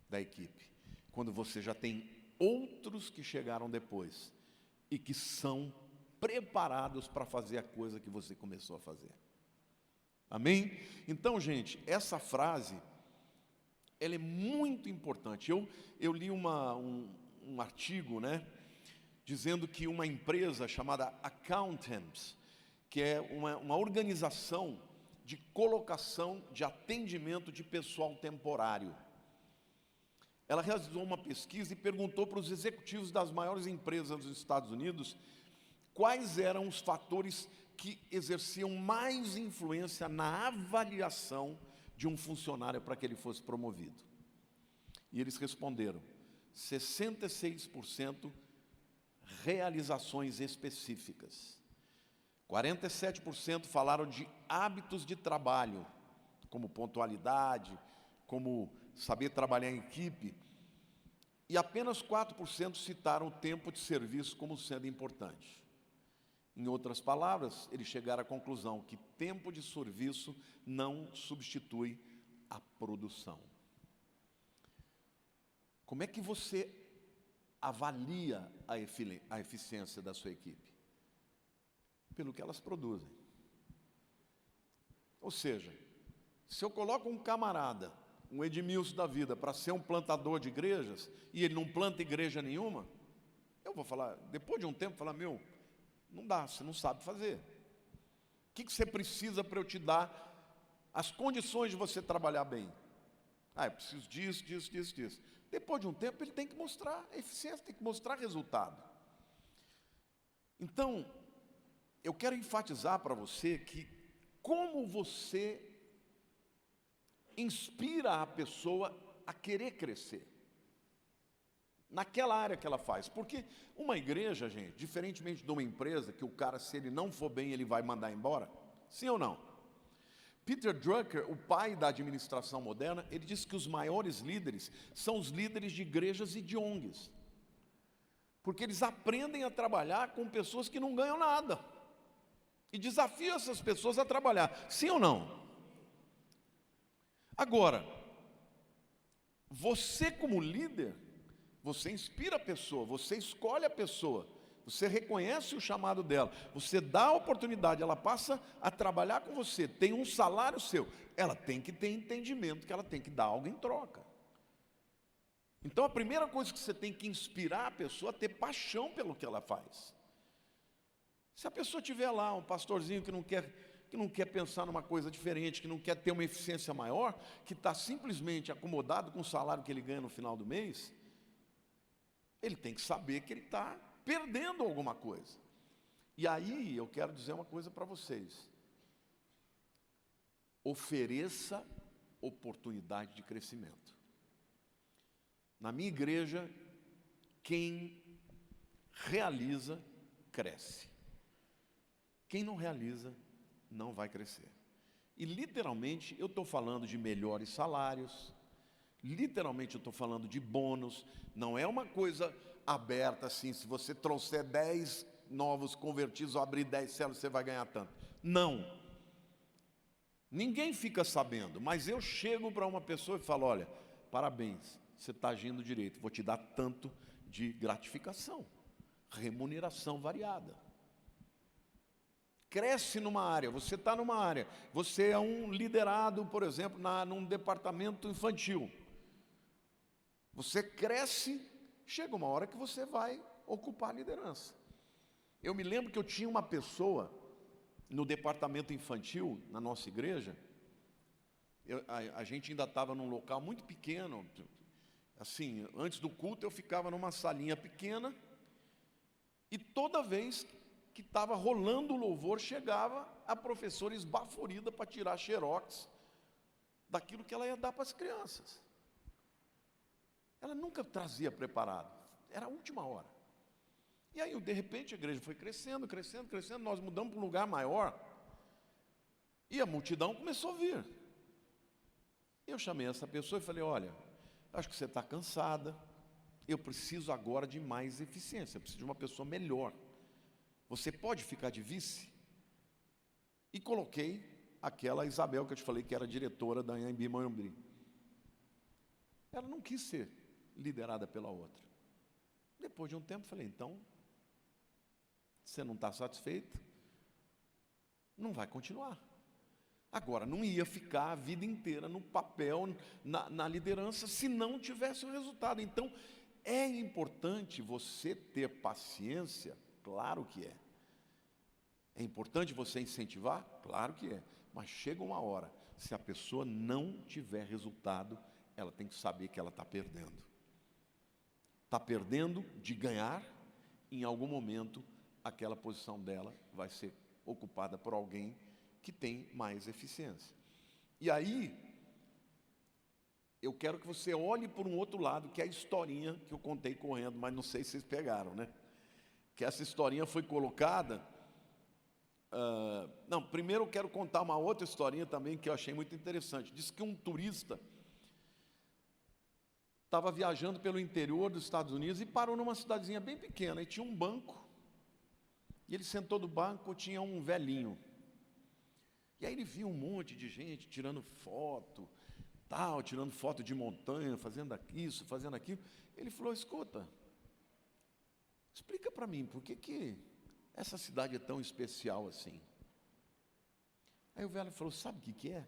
da equipe, quando você já tem outros que chegaram depois e que são preparados para fazer a coisa que você começou a fazer. Amém? Então, gente, essa frase, ela é muito importante. Eu li um artigo, né, dizendo que uma empresa chamada Accountants, que é uma organização de colocação, de atendimento de pessoal temporário, ela realizou uma pesquisa e perguntou para os executivos das maiores empresas dos Estados Unidos quais eram os fatores que exerciam mais influência na avaliação de um funcionário para que ele fosse promovido. E eles responderam: 66% realizações específicas, 47% falaram de hábitos de trabalho, como pontualidade, como saber trabalhar em equipe, e apenas 4% citaram o tempo de serviço como sendo importante. Em outras palavras, eles chegaram à conclusão que tempo de serviço não substitui a produção. Como é que você avalia a eficiência da sua equipe? Pelo que elas produzem. Ou seja, se eu coloco um camarada, um Edmilson da vida, para ser um plantador de igrejas, e ele não planta igreja nenhuma, eu vou falar, depois de um tempo, falar: meu, não dá, você não sabe fazer. O que você precisa para eu te dar as condições de você trabalhar bem? Eu preciso disso. Depois de um tempo, ele tem que mostrar eficiência, tem que mostrar resultado. Então, eu quero enfatizar para você que como você inspira a pessoa a querer crescer naquela área que ela faz. Porque uma igreja, gente, diferentemente de uma empresa, que o cara, se ele não for bem, ele vai mandar embora, sim ou não? Peter Drucker, o pai da administração moderna, ele disse que os maiores líderes são os líderes de igrejas e de ONGs, porque eles aprendem a trabalhar com pessoas que não ganham nada, e desafiam essas pessoas a trabalhar, sim ou não? Agora, Você como líder, você inspira a pessoa, você escolhe a pessoa, você reconhece o chamado dela, você dá a oportunidade, ela passa a trabalhar com você, tem um salário seu, ela tem que ter entendimento que ela tem que dar algo em troca. Então a primeira coisa que você tem que inspirar a pessoa a ter paixão pelo que ela faz. Se a pessoa tiver lá um pastorzinho que não quer pensar numa coisa diferente, que não quer ter uma eficiência maior, que está simplesmente acomodado com o salário que ele ganha no final do mês, ele tem que saber que ele está perdendo alguma coisa. E aí eu quero dizer uma coisa para vocês: ofereça oportunidade de crescimento. Na minha igreja, quem realiza, cresce. Quem não realiza, não vai crescer. E literalmente eu estou falando de melhores salários, literalmente eu estou falando de bônus, não é uma coisa aberta assim, se você trouxer 10 novos convertidos ou abrir 10 células, você vai ganhar tanto. Não. Ninguém fica sabendo, mas eu chego para uma pessoa e falo: olha, parabéns, você está agindo direito, vou te dar tanto de gratificação, remuneração variada. Cresce numa área, você está numa área, você é um liderado, por exemplo, num departamento infantil. Você cresce, chega uma hora que você vai ocupar a liderança. Eu me lembro que eu tinha uma pessoa no departamento infantil, na nossa igreja, a gente ainda estava num local muito pequeno, assim, antes do culto eu ficava numa salinha pequena, e toda vez que estava rolando o louvor, chegava a professora esbaforida para tirar xerox daquilo que ela ia dar para as crianças. Ela nunca trazia preparado, era a última hora. E aí, de repente, a igreja foi crescendo, crescendo, crescendo, nós mudamos para um lugar maior, e a multidão começou a vir. Eu chamei essa pessoa e falei: olha, acho que você está cansada, eu preciso agora de mais eficiência, eu preciso de uma pessoa melhor. Você pode ficar de vice? E coloquei aquela Isabel que eu te falei que era diretora da Anhembi Morumbi. Ela não quis ser liderada pela outra. Depois de um tempo, falei: então, você não está satisfeito? Não vai continuar. Agora, não ia ficar a vida inteira no papel, na liderança, se não tivesse o resultado. Então, é importante você ter paciência, claro que é. É importante você incentivar? Claro que é. Mas chega uma hora, se a pessoa não tiver resultado, ela tem que saber que ela está perdendo. Está perdendo de ganhar, em algum momento, aquela posição dela vai ser ocupada por alguém que tem mais eficiência. E aí, eu quero que você olhe por um outro lado, que é a historinha que eu contei correndo, mas não sei se vocês pegaram, né? Que essa historinha foi colocada... Não, primeiro eu quero contar uma outra historinha também que eu achei muito interessante. Diz que um turista estava viajando pelo interior dos Estados Unidos e parou numa cidadezinha bem pequena, e tinha um banco, e ele sentou do banco, tinha um velhinho. E aí ele viu um monte de gente tirando foto, tirando foto de montanha, fazendo isso, fazendo aquilo. Ele falou: escuta, explica para mim, por que essa cidade é tão especial assim? Aí o velho falou: sabe o que é?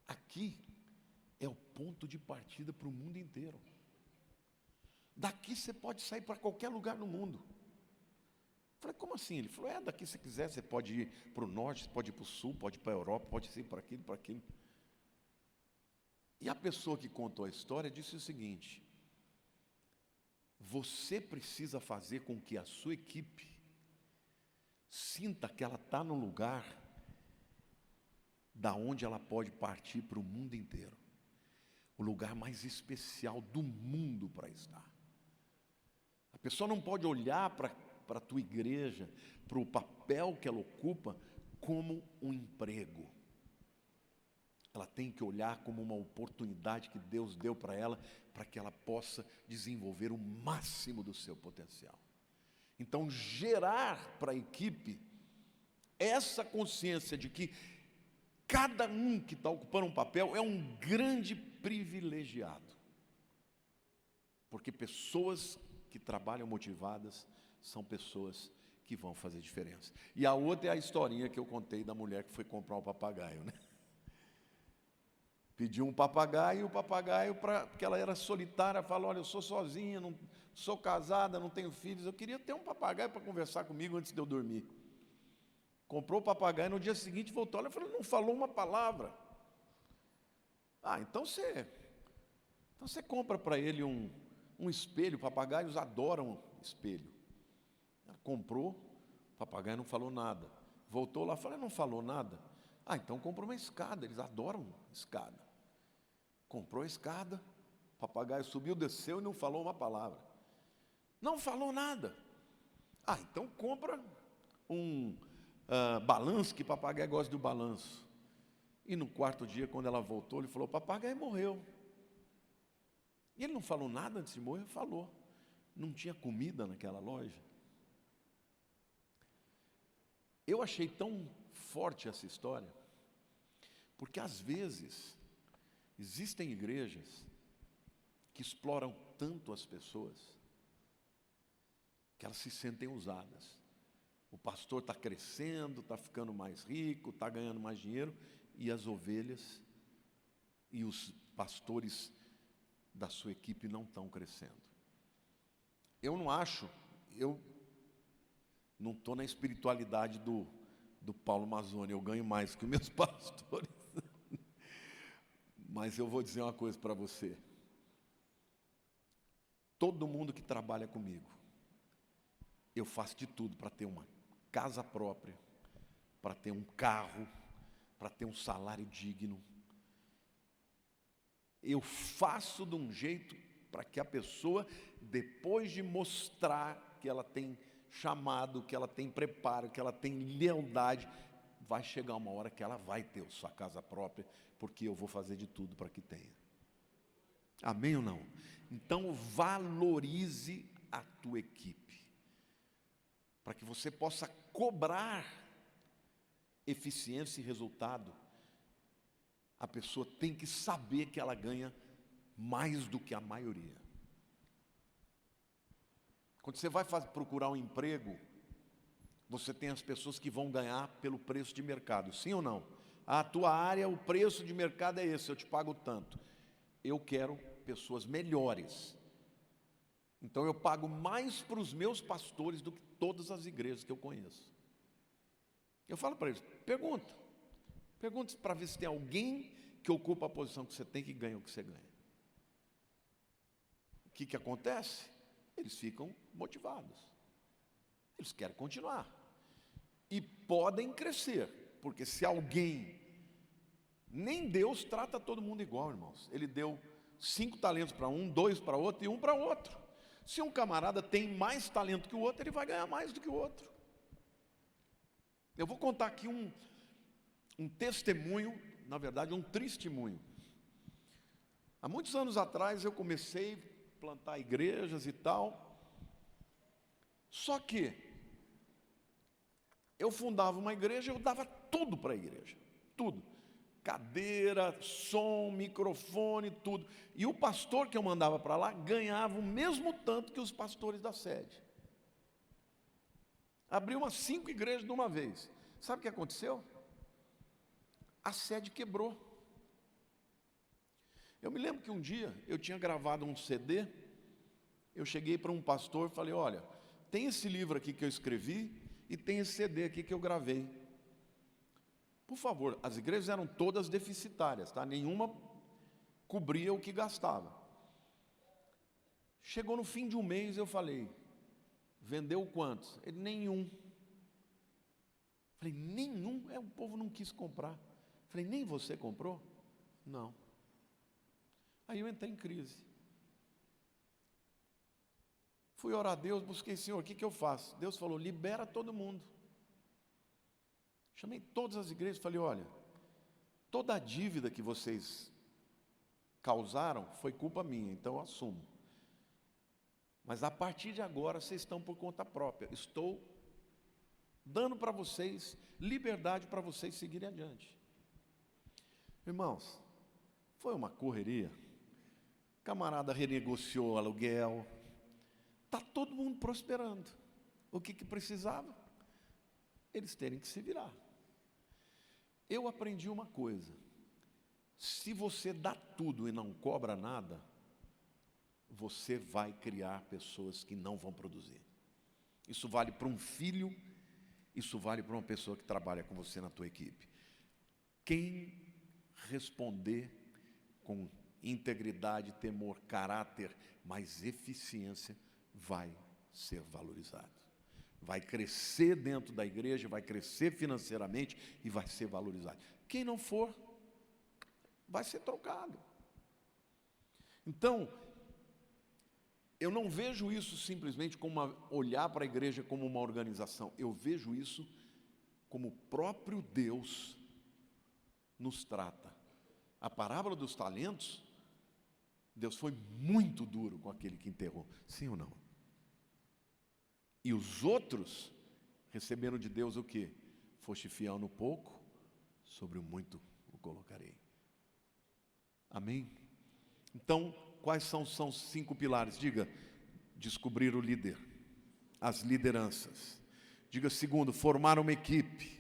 Aqui é o ponto de partida para o mundo inteiro. Daqui você pode sair para qualquer lugar no mundo. Eu falei: como assim? Ele falou: daqui se quiser, você pode ir para o norte, você pode ir para o sul, pode ir para a Europa, pode ir para aquilo, para aquilo. E a pessoa que contou a história disse o seguinte: você precisa fazer com que a sua equipe sinta que ela está no lugar da onde ela pode partir para o mundo inteiro. O lugar mais especial do mundo para estar. A pessoa não pode olhar para a tua igreja, para o papel que ela ocupa, como um emprego. Ela tem que olhar como uma oportunidade que Deus deu para ela, para que ela possa desenvolver o máximo do seu potencial. Então, gerar para a equipe essa consciência de que cada um que está ocupando um papel é um grande privilegiado. Porque pessoas que trabalham motivadas são pessoas que vão fazer diferença. E a outra é a historinha que eu contei da mulher que foi comprar um papagaio, né? Pediu um papagaio, e o papagaio, porque ela era solitária, falou: olha, eu sou sozinha, não sou casada, não tenho filhos, eu queria ter um papagaio para conversar comigo antes de eu dormir. Comprou o papagaio, no dia seguinte voltou, ela falou: não falou uma palavra. Então você compra para ele um espelho, papagaios adoram espelho. Ela comprou, o papagaio não falou nada. Voltou lá, falou: não falou nada. Então comprou uma escada, eles adoram escada. Comprou a escada, o papagaio subiu, desceu e não falou uma palavra. Não falou nada. Então compra um balanço, que papagaio gosta do balanço. E no quarto dia, quando ela voltou, ele falou: o papagaio morreu. E ele não falou nada antes de morrer? Falou. Não tinha comida naquela loja. Eu achei tão forte essa história, porque às vezes existem igrejas que exploram tanto as pessoas que elas se sentem usadas. O pastor está crescendo, está ficando mais rico, está ganhando mais dinheiro, e as ovelhas e os pastores da sua equipe não estão crescendo. Eu não estou na espiritualidade do Paulo Mazzoni, eu ganho mais que os meus pastores. Mas eu vou dizer uma coisa para você. Todo mundo que trabalha comigo, eu faço de tudo para ter uma casa própria, para ter um carro, para ter um salário digno. Eu faço de um jeito para que a pessoa, depois de mostrar que ela tem chamado, que ela tem preparo, que ela tem lealdade, vai chegar uma hora que ela vai ter sua casa própria, porque eu vou fazer de tudo para que tenha. Amém ou não? Então valorize a tua equipe, para que você possa cobrar eficiência e resultado. A pessoa tem que saber que ela ganha mais do que a maioria. Quando você vai procurar um emprego, você tem as pessoas que vão ganhar pelo preço de mercado, sim ou não? A tua área, o preço de mercado é esse, eu te pago tanto. Eu quero pessoas melhores. Então eu pago mais para os meus pastores do que todas as igrejas que eu conheço. Eu falo para eles: pergunta para ver se tem alguém que ocupa a posição que você tem, que ganha o que você ganha. O que acontece? Eles ficam motivados. Eles querem continuar. E podem crescer, porque se alguém... Nem Deus trata todo mundo igual, irmãos. Ele deu 5 talentos para um, 2 para outro e 1 para outro. Se um camarada tem mais talento que o outro, ele vai ganhar mais do que o outro. Eu vou contar aqui um testemunho, na verdade um testemunho. Há muitos anos atrás eu comecei a plantar igrejas e tal. Só que eu fundava uma igreja, eu dava tudo para a igreja, tudo. Cadeira, som, microfone, tudo. E o pastor que eu mandava para lá ganhava o mesmo tanto que os pastores da sede. Abri umas 5 igrejas de uma vez. Sabe o que aconteceu? A sede quebrou. Eu me lembro que um dia eu tinha gravado um CD. Eu cheguei para um pastor e falei: olha, tem esse livro aqui que eu escrevi e tem esse CD aqui que eu gravei. Por favor, as igrejas eram todas deficitárias, tá? Nenhuma cobria o que gastava. Chegou no fim de um mês, eu falei: vendeu quantos? Ele: nenhum. Falei: nenhum? O povo não quis comprar. Falei: nem você comprou? Não. Aí eu entrei em crise. Fui orar a Deus, busquei: Senhor, o que eu faço? Deus falou: libera todo mundo. Chamei todas as igrejas e falei: olha, toda a dívida que vocês causaram foi culpa minha, então eu assumo. Mas a partir de agora vocês estão por conta própria. Estou dando para vocês liberdade para vocês seguirem adiante. Irmãos, foi uma correria. camarada renegociou o aluguel, está todo mundo prosperando. O que precisava? Eles terem que se virar. Eu aprendi uma coisa: se você dá tudo e não cobra nada, você vai criar pessoas que não vão produzir. Isso vale para um filho, isso vale para uma pessoa que trabalha com você na tua equipe. Quem responder com integridade, temor, caráter, mais eficiência, vai ser valorizado. Vai crescer dentro da igreja, vai crescer financeiramente e vai ser valorizado. Quem não for, vai ser trocado. Então, eu não vejo isso simplesmente como olhar para a igreja como uma organização. Eu vejo isso como o próprio Deus nos trata. A parábola dos talentos, Deus foi muito duro com aquele que enterrou. Sim ou não? E os outros receberam de Deus o quê? Foste fiel no pouco, sobre o muito o colocarei. Amém? Então, quais são os 5 pilares? Diga, descobrir o líder, as lideranças. Diga, segundo, formar uma equipe.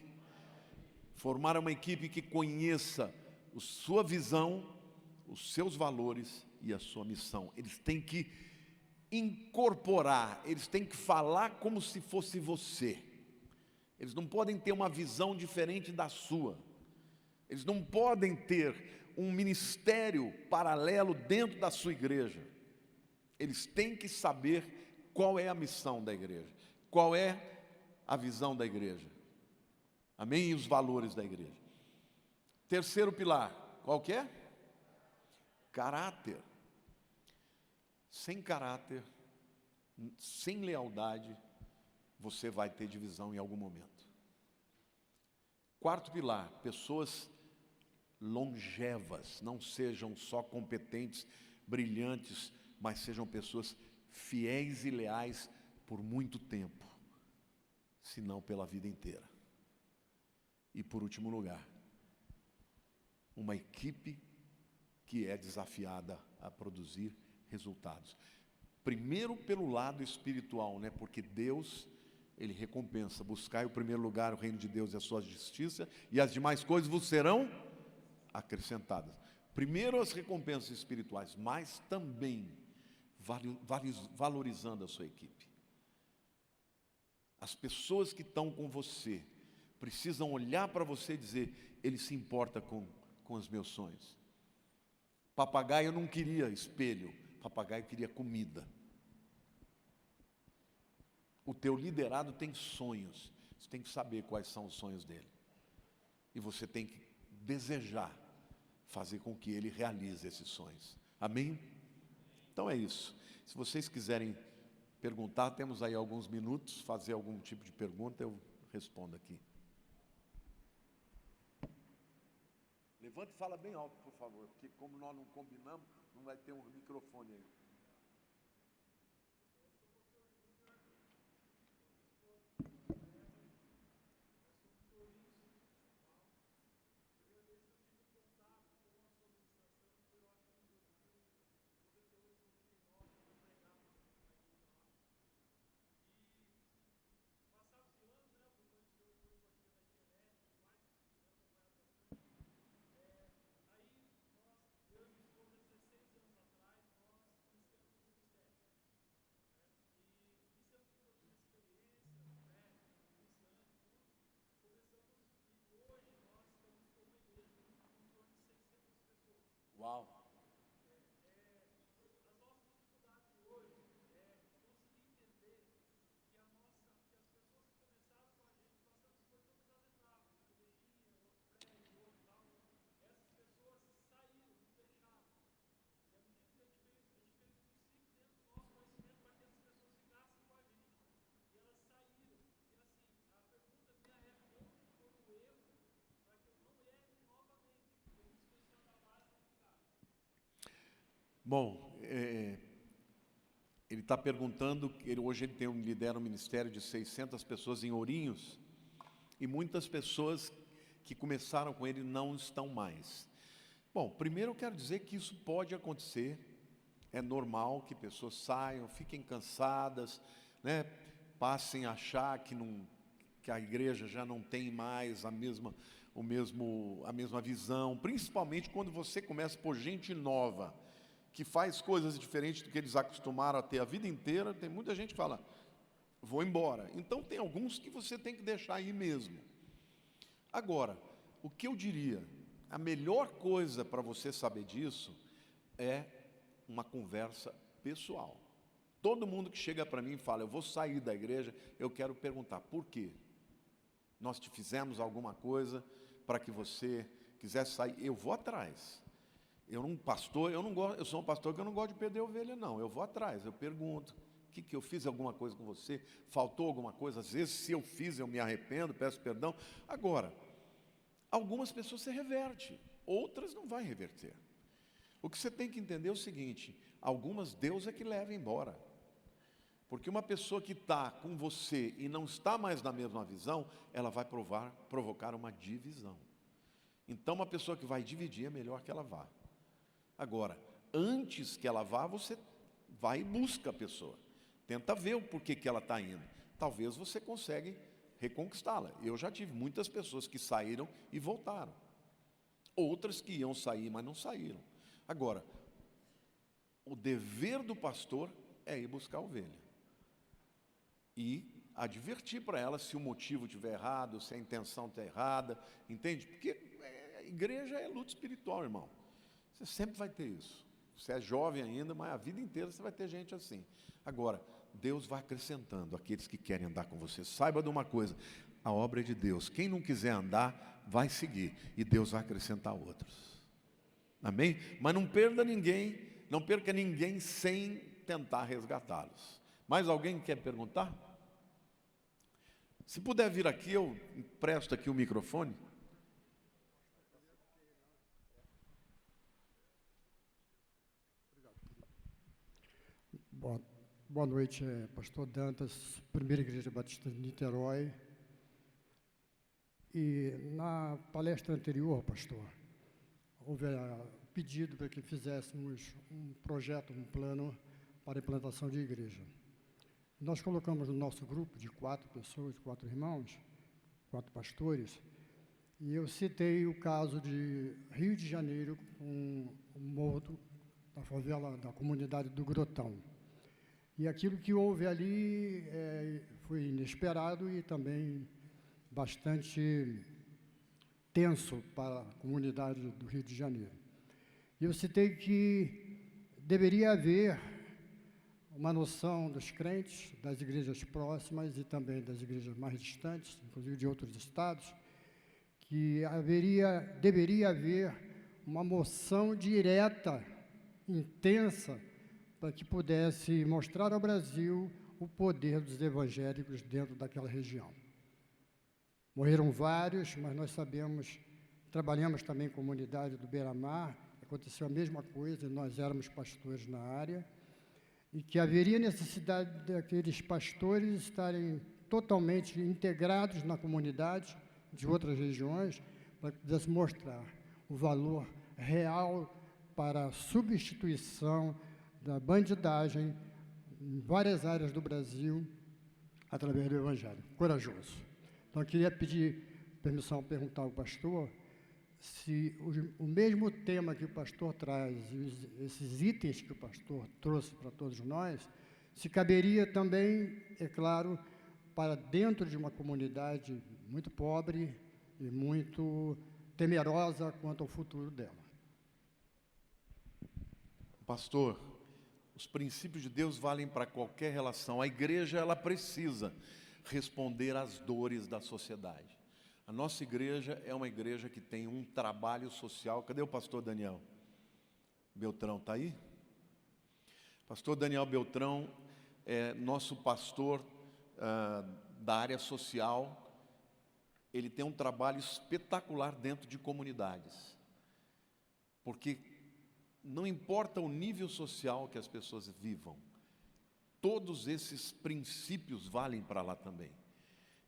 Formar uma equipe que conheça a sua visão, os seus valores e a sua missão. Eles têm que incorporar, eles têm que falar como se fosse você. Eles não podem ter uma visão diferente da sua. Eles não podem ter um ministério paralelo dentro da sua igreja. Eles têm que saber qual é a missão da igreja, qual é a visão da igreja. Amém? E os valores da igreja. Terceiro pilar, qual que é? Caráter. Sem caráter, sem lealdade, você vai ter divisão em algum momento. Quarto pilar, pessoas longevas, não sejam só competentes, brilhantes, mas sejam pessoas fiéis e leais por muito tempo, se não pela vida inteira. E por último lugar, uma equipe que é desafiada a produzir resultados. Primeiro pelo lado espiritual, né? Porque Deus, Ele recompensa. Buscai o primeiro lugar, o reino de Deus e a sua justiça, e as demais coisas vos serão acrescentadas. Primeiro as recompensas espirituais, mas também valorizando a sua equipe. As pessoas que estão com você precisam olhar para você e dizer: ele se importa com os meus sonhos. Papagaio não queria espelho, papagaio queria comida. O teu liderado tem sonhos, você tem que saber quais são os sonhos dele. E você tem que desejar fazer com que ele realize esses sonhos. Amém? Então é isso. Se vocês quiserem perguntar, temos aí alguns minutos, fazer algum tipo de pergunta, eu respondo aqui. Levante e fala bem alto, por favor, porque como nós não combinamos, não vai ter um microfone aí. Uau! Bom, ele está perguntando, hoje ele lidera um ministério de 600 pessoas em Ourinhos, e muitas pessoas que começaram com ele não estão mais. Bom, primeiro eu quero dizer que isso pode acontecer É normal que pessoas saiam, fiquem cansadas, né? Passem a achar que a igreja já não tem mais a mesma visão, principalmente quando você começa por gente nova, que faz coisas diferentes do que eles acostumaram a ter a vida inteira. Tem muita gente que fala, vou embora. Então tem alguns que você tem que deixar aí mesmo. Agora, o que eu diria, a melhor coisa para você saber disso é uma conversa pessoal. Todo mundo que chega para mim e fala, eu vou sair da igreja, eu quero perguntar, por quê? Nós te fizemos alguma coisa para que você quisesse sair? Eu vou atrás. Eu sou um pastor que eu não gosto de perder ovelha, não. Eu vou atrás, eu pergunto, o que eu fiz alguma coisa com você? Faltou alguma coisa? Às vezes, se eu fiz, eu me arrependo, peço perdão. Agora, algumas pessoas se reverte, outras não vai reverter. O que você tem que entender é o seguinte, algumas Deus é que leva embora. Porque uma pessoa que está com você e não está mais na mesma visão, ela vai provocar uma divisão. Então, uma pessoa que vai dividir, é melhor que ela vá. Agora, antes que ela vá, você vai e busca a pessoa. Tenta ver o porquê que ela está indo. Talvez você consiga reconquistá-la. Eu já tive muitas pessoas que saíram e voltaram. Outras que iam sair, mas não saíram. Agora, o dever do pastor é ir buscar a ovelha. E advertir para ela se o motivo estiver errado, se a intenção está errada, entende? Porque a igreja é luta espiritual, irmão. Você sempre vai ter isso. Você é jovem ainda, mas a vida inteira você vai ter gente assim. Agora, Deus vai acrescentando aqueles que querem andar com você. Saiba de uma coisa, a obra é de Deus. Quem não quiser andar, vai seguir. E Deus vai acrescentar outros. Amém? Mas não perca ninguém sem tentar resgatá-los. Mais alguém quer perguntar? Se puder vir aqui, eu empresto aqui o microfone. Boa noite, pastor Dantas, Primeira Igreja Batista de Niterói. E na palestra anterior, pastor, houve pedido para que fizéssemos um projeto, um plano para a implantação de igreja. Nós colocamos no nosso grupo de 4 pessoas, 4 irmãos, 4 pastores, e eu citei o caso de Rio de Janeiro, com o morro da favela da comunidade do Grotão. E aquilo que houve ali foi inesperado e também bastante tenso para a comunidade do Rio de Janeiro. E eu citei que deveria haver uma noção dos crentes, das igrejas próximas e também das igrejas mais distantes, inclusive de outros estados, que deveria haver uma moção direta, intensa, para que pudesse mostrar ao Brasil o poder dos evangélicos dentro daquela região. Morreram vários, mas nós sabemos, trabalhamos também em comunidade do Beira-Mar, aconteceu a mesma coisa, nós éramos pastores na área, e que haveria necessidade daqueles pastores estarem totalmente integrados na comunidade de outras regiões, para que pudesse mostrar o valor real para a substituição da bandidagem em várias áreas do Brasil, através do Evangelho. Corajoso. Então, eu queria pedir permissão, perguntar ao pastor se o mesmo tema que o pastor traz, esses itens que o pastor trouxe para todos nós, se caberia também, é claro, para dentro de uma comunidade muito pobre e muito temerosa quanto ao futuro dela. Pastor, os princípios de Deus valem para qualquer relação. A igreja, ela precisa responder às dores da sociedade. A nossa igreja é uma igreja que tem um trabalho social. Cadê o pastor Daniel Beltrão? Está aí? Pastor Daniel Beltrão é nosso pastor da área social. Ele tem um trabalho espetacular dentro de comunidades. Porque não importa o nível social que as pessoas vivam, todos esses princípios valem para lá também.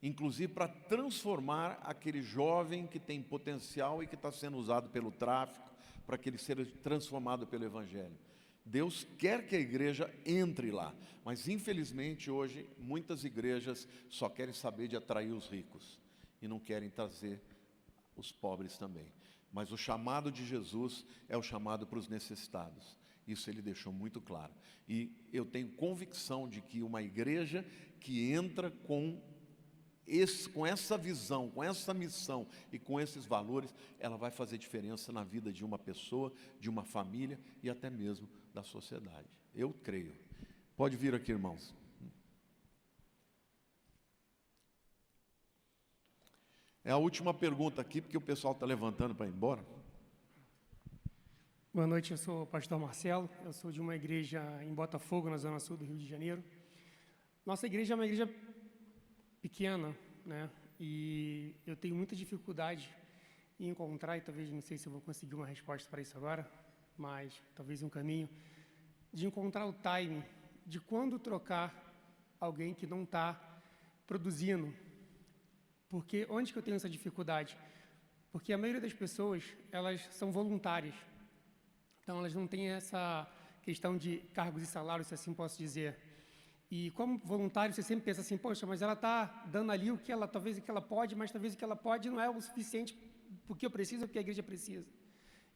Inclusive para transformar aquele jovem que tem potencial e que está sendo usado pelo tráfico, para que ele seja transformado pelo Evangelho. Deus quer que a igreja entre lá, mas infelizmente hoje muitas igrejas só querem saber de atrair os ricos e não querem trazer os pobres também. Mas o chamado de Jesus é o chamado para os necessitados. Isso ele deixou muito claro. E eu tenho convicção de que uma igreja que entra com essa visão, com essa missão e com esses valores, ela vai fazer diferença na vida de uma pessoa, de uma família e até mesmo da sociedade. Eu creio. Pode vir aqui, irmãos. É a última pergunta aqui, porque o pessoal está levantando para ir embora. Boa noite, eu sou o pastor Marcelo, eu sou de uma igreja em Botafogo, na zona sul do Rio de Janeiro. Nossa igreja é uma igreja pequena, né? E eu tenho muita dificuldade em encontrar, e talvez, não sei se eu vou conseguir uma resposta para isso agora, mas talvez um caminho, de encontrar o time de quando trocar alguém que não está produzindo. Porque onde que eu tenho essa dificuldade? Porque a maioria das pessoas, elas são voluntárias. Então, elas não têm essa questão de cargos e salários, se assim posso dizer. E como voluntário, você sempre pensa assim, poxa, mas ela está dando ali o que ela, talvez o que ela pode, mas talvez o que ela pode não é o suficiente porque eu preciso, porque a igreja precisa.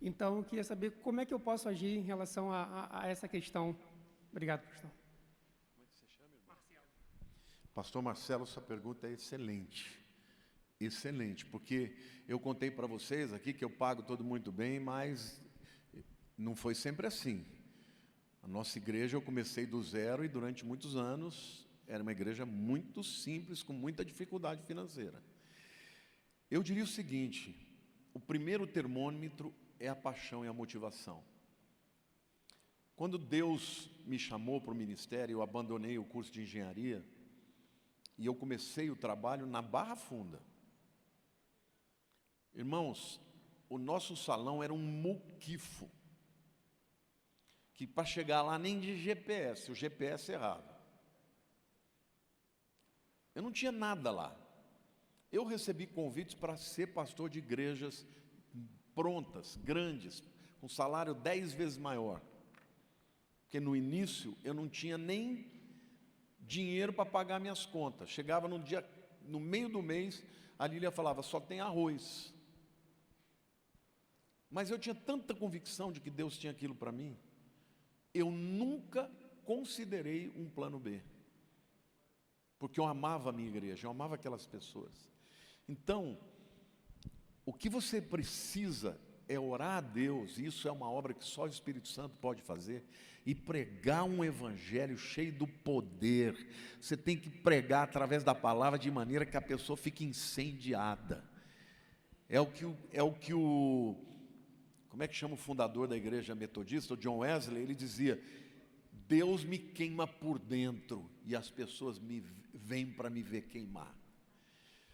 Então, eu queria saber como é que eu posso agir em relação a essa questão. Obrigado, pastor. Como é que você chama, irmão? Marcelo. Pastor Marcelo, sua pergunta é excelente. Excelente, porque eu contei para vocês aqui que eu pago todo muito bem, mas não foi sempre assim. A nossa igreja eu comecei do zero e durante muitos anos era uma igreja muito simples, com muita dificuldade financeira. Eu diria o seguinte, o primeiro termômetro é a paixão e a motivação. Quando Deus me chamou para o ministério, eu abandonei o curso de engenharia e eu comecei o trabalho na Barra Funda. Irmãos, o nosso salão era um muquifo, que para chegar lá nem de GPS, o GPS errava. Eu não tinha nada lá. Eu recebi convites para ser pastor de igrejas prontas, grandes, com salário 10 vezes maior. Porque no início eu não tinha nem dinheiro para pagar minhas contas. Chegava no meio do mês, a Lília falava, só tem arroz. Mas eu tinha tanta convicção de que Deus tinha aquilo para mim, eu nunca considerei um plano B. Porque eu amava a minha igreja, eu amava aquelas pessoas. Então, o que você precisa é orar a Deus, e isso é uma obra que só o Espírito Santo pode fazer, e pregar um evangelho cheio do poder. Você tem que pregar através da palavra de maneira que a pessoa fique incendiada. Como é que chama o fundador da igreja metodista, o John Wesley? Ele dizia, Deus me queima por dentro e as pessoas vêm para me ver queimar.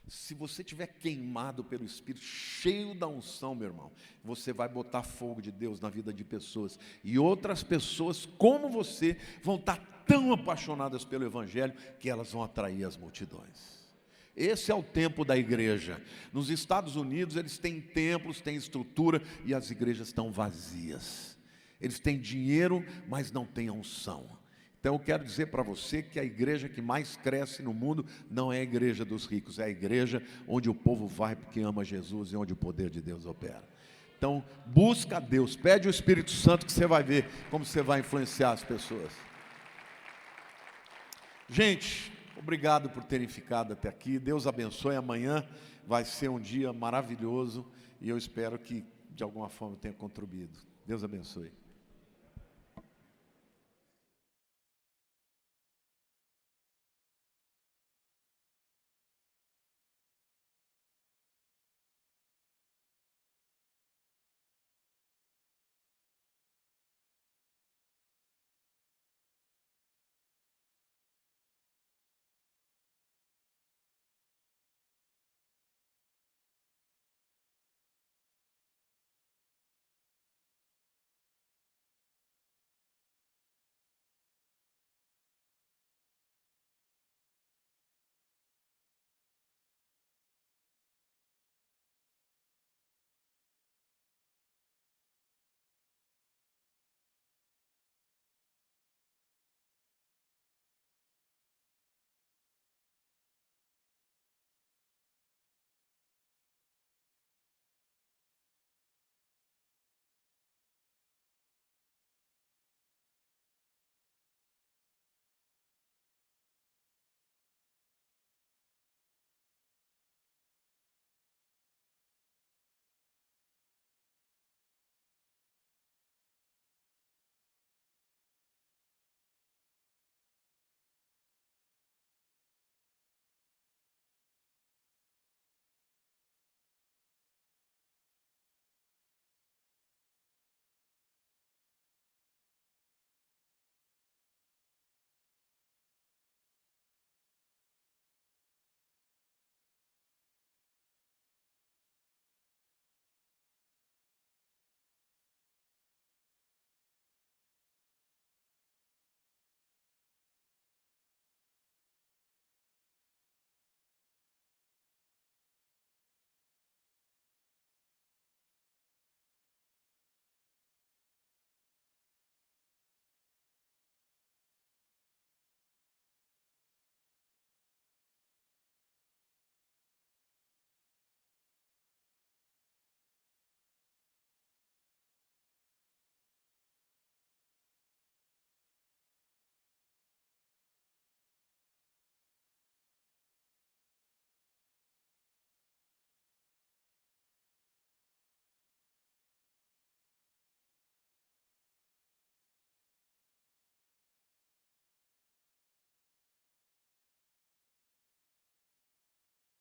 Se você estiver queimado pelo Espírito, cheio da unção, meu irmão, você vai botar fogo de Deus na vida de pessoas. E outras pessoas, como você, vão estar tão apaixonadas pelo Evangelho, que elas vão atrair as multidões. Esse é o tempo da igreja. Nos Estados Unidos, eles têm templos, têm estrutura, e as igrejas estão vazias. Eles têm dinheiro, mas não têm unção. Então eu quero dizer para você que a igreja que mais cresce no mundo não é a igreja dos ricos, é a igreja onde o povo vai porque ama Jesus e onde o poder de Deus opera. Então busca a Deus, pede o Espírito Santo que você vai ver como você vai influenciar as pessoas. Gente, obrigado por terem ficado até aqui, Deus abençoe, amanhã vai ser um dia maravilhoso e eu espero que de alguma forma tenha contribuído. Deus abençoe.